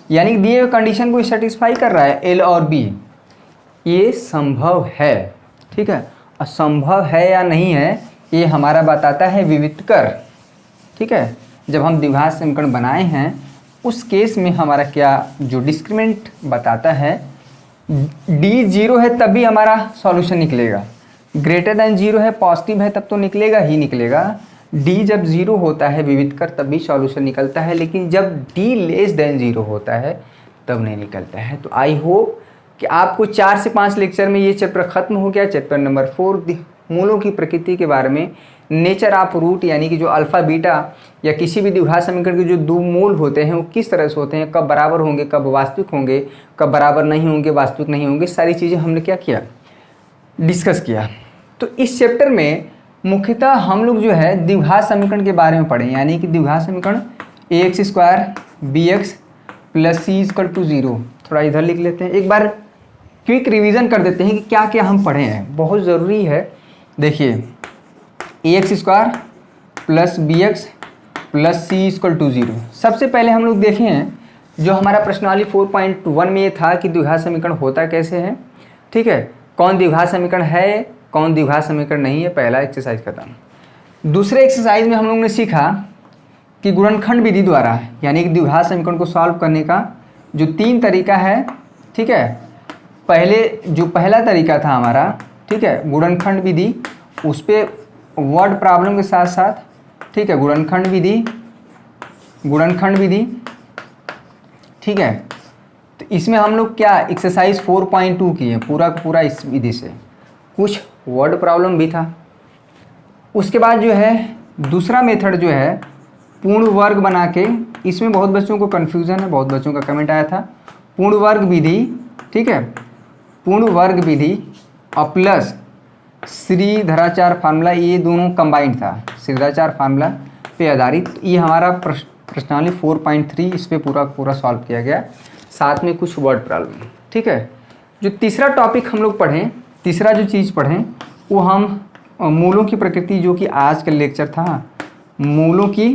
यानी कि दिए हुए कंडीशन को सेटिस्फाई कर रहा है l और b। ये संभव है, ठीक है। असंभव है या नहीं है ये हमारा बताता है विवितकर, ठीक है। जब हम द्विघात समीकरण बनाए हैं उस केस में हमारा क्या जो डिस्क्रिमिनेंट बताता है d 0 है तभी हमारा सॉल्यूशन निकलेगा, ग्रेटर देन 0 है पॉजिटिव है तब तो निकलेगा ही निकलेगा। d जब 0 होता है विविधकर तभी सॉल्यूशन निकलता है, लेकिन जब d लेस देन 0 होता है तब नहीं निकलता है। तो आई होप कि आपको 4 से 5 लेक्चर में ये चैप्टर ख़त्म हो गया। चैप्टर नंबर 4 मूलों की प्रकृति के बारे में, नेचर ऑफ रूट, यानी कि जो अल्फ़ा बीटा या किसी भी द्विघात समीकरण के जो दो मूल होते हैं वो किस तरह से होते हैं, कब बराबर होंगे, कब वास्तविक होंगे, कब बराबर नहीं होंगे, वास्तविक नहीं होंगे, सारी चीज़ें हमने क्या किया डिस्कस किया। तो इस चैप्टर में मुख्यतः हम लोग जो है द्विघात समीकरण के बारे में पढ़ें, यानी कि द्विघात समीकरण ax² bx + c = 0। थोड़ा इधर लिख लेते हैं, एक बार क्विक रिवीजन कर देते हैं कि क्या क्या हम पढ़े हैं, बहुत ज़रूरी है। देखिए ax² + bx + c = 0। सबसे पहले हम लोग देखें हैं जो हमारा प्रश्नावली 4.1 में ये था कि द्विघात समीकरण होता कैसे है, ठीक है। कौन द्विघात समीकरण है, कौन द्विघात समीकरण नहीं है, पहला एक्सरसाइज खत्म। दूसरे एक्सरसाइज में हम लोगों ने सीखा कि गुणनखंड विधि द्वारा, यानी कि द्विघात समीकरण को सॉल्व करने का जो 3 तरीका है, ठीक है। पहला तरीका था हमारा, ठीक है, गुणनखंड विधि, उस पर वर्ड प्रॉब्लम के साथ साथ, ठीक है, गुणनखंड विधि, ठीक है। तो इसमें हम लोग क्या एक्सरसाइज 4.2 किए पूरा पूरा इस विधि से, कुछ वर्ड प्रॉब्लम भी था। उसके बाद जो है दूसरा मेथड जो है पूर्ण वर्ग बना के, इसमें बहुत बच्चों को कन्फ्यूज़न है, बहुत बच्चों का कमेंट आया था। पूर्ण वर्ग विधि, ठीक है, पूर्ण वर्ग विधि और प्लस श्रीधराचार्य फार्मूला, ये दोनों कंबाइंड था, श्रीधराचार्य फार्मूला पे आधारित। ये हमारा प्रश्नावली 4.3 इस पे पूरा सॉल्व किया गया, साथ में कुछ वर्ड प्रॉब्लम। ठीक है, जो तीसरा टॉपिक हम लोग पढ़ें, तीसरा जो चीज़ पढ़ें वो हम मूलों की प्रकृति, जो कि आज का लेक्चर था मूलों की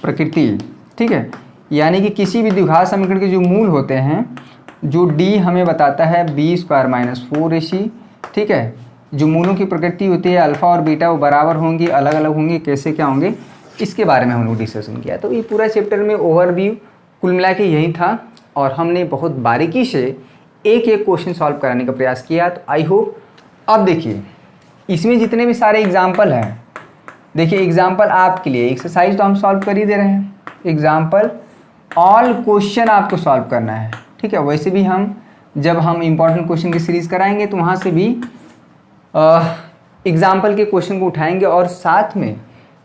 प्रकृति। ठीक है, यानी कि किसी भी द्विघात समीकरण के जो मूल होते हैं, जो डी हमें बताता है b² - 4ac। ठीक है, जो मूलों की प्रकृति होती है अल्फ़ा और बीटा वो बराबर होंगी, अलग अलग होंगी, कैसे क्या होंगे, इसके बारे में हम लोग डिस्कशन किया। तो ये पूरा चैप्टर में ओवरव्यू कुल मिला के यही था, और हमने बहुत बारीकी से एक एक क्वेश्चन सॉल्व कराने का प्रयास किया। तो आई होप, अब देखिए इसमें जितने भी सारे एग्जाम्पल हैं, देखिए एग्जाम्पल आपके लिए, एक्सरसाइज तो हम सॉल्व कर ही दे रहे हैं, एग्जाम्पल ऑल क्वेश्चन आपको सॉल्व करना है। ठीक है, वैसे भी हम जब हम इम्पॉर्टेंट क्वेश्चन की सीरीज़ कराएंगे तो वहाँ से भी एग्जाम्पल के क्वेश्चन को उठाएंगे, और साथ में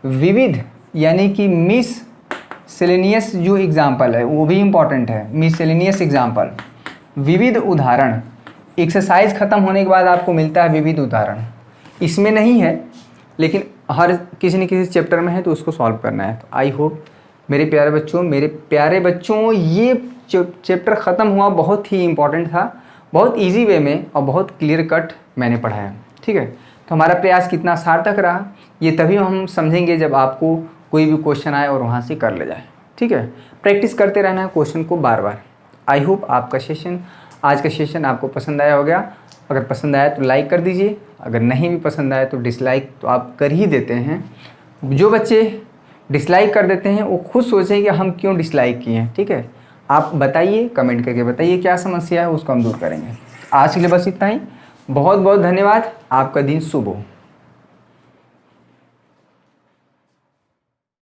विविध यानी कि मिससेलेनियस जो एग्जाम्पल है वो भी इम्पॉर्टेंट है, मिससेलेनियस एग्जाम्पल, विविध उदाहरण। एक्सरसाइज ख़त्म होने के बाद आपको मिलता है विविध उदाहरण, इसमें नहीं है लेकिन हर किसी न किसी चैप्टर में है, तो उसको सॉल्व करना है। तो आई होप मेरे प्यारे बच्चों ये चैप्टर ख़त्म हुआ, बहुत ही इम्पॉर्टेंट था, बहुत इजी वे में और बहुत क्लियर कट मैंने पढ़ाया। ठीक है, तो हमारा प्रयास कितना सार्थक रहा ये तभी हम समझेंगे जब आपको कोई भी क्वेश्चन आए और वहाँ से कर ले जाए। ठीक है, प्रैक्टिस करते रहना है क्वेश्चन को बार बार। आई होप आपका सेशन, आज का सेशन आपको पसंद आया होगा। अगर पसंद आया तो लाइक कर दीजिए, अगर नहीं भी पसंद आया तो डिसलाइक तो आप कर ही देते हैं। जो बच्चे डिसलाइक कर देते हैं वो खुद सोचें कि हम क्यों डिसलाइक किए हैं। ठीक है, आप बताइए, कमेंट करके बताइए क्या समस्या है, उसको हम दूर करेंगे। आज के लिए बस इतना ही, बहुत बहुत धन्यवाद, आपका दिन शुभ हो।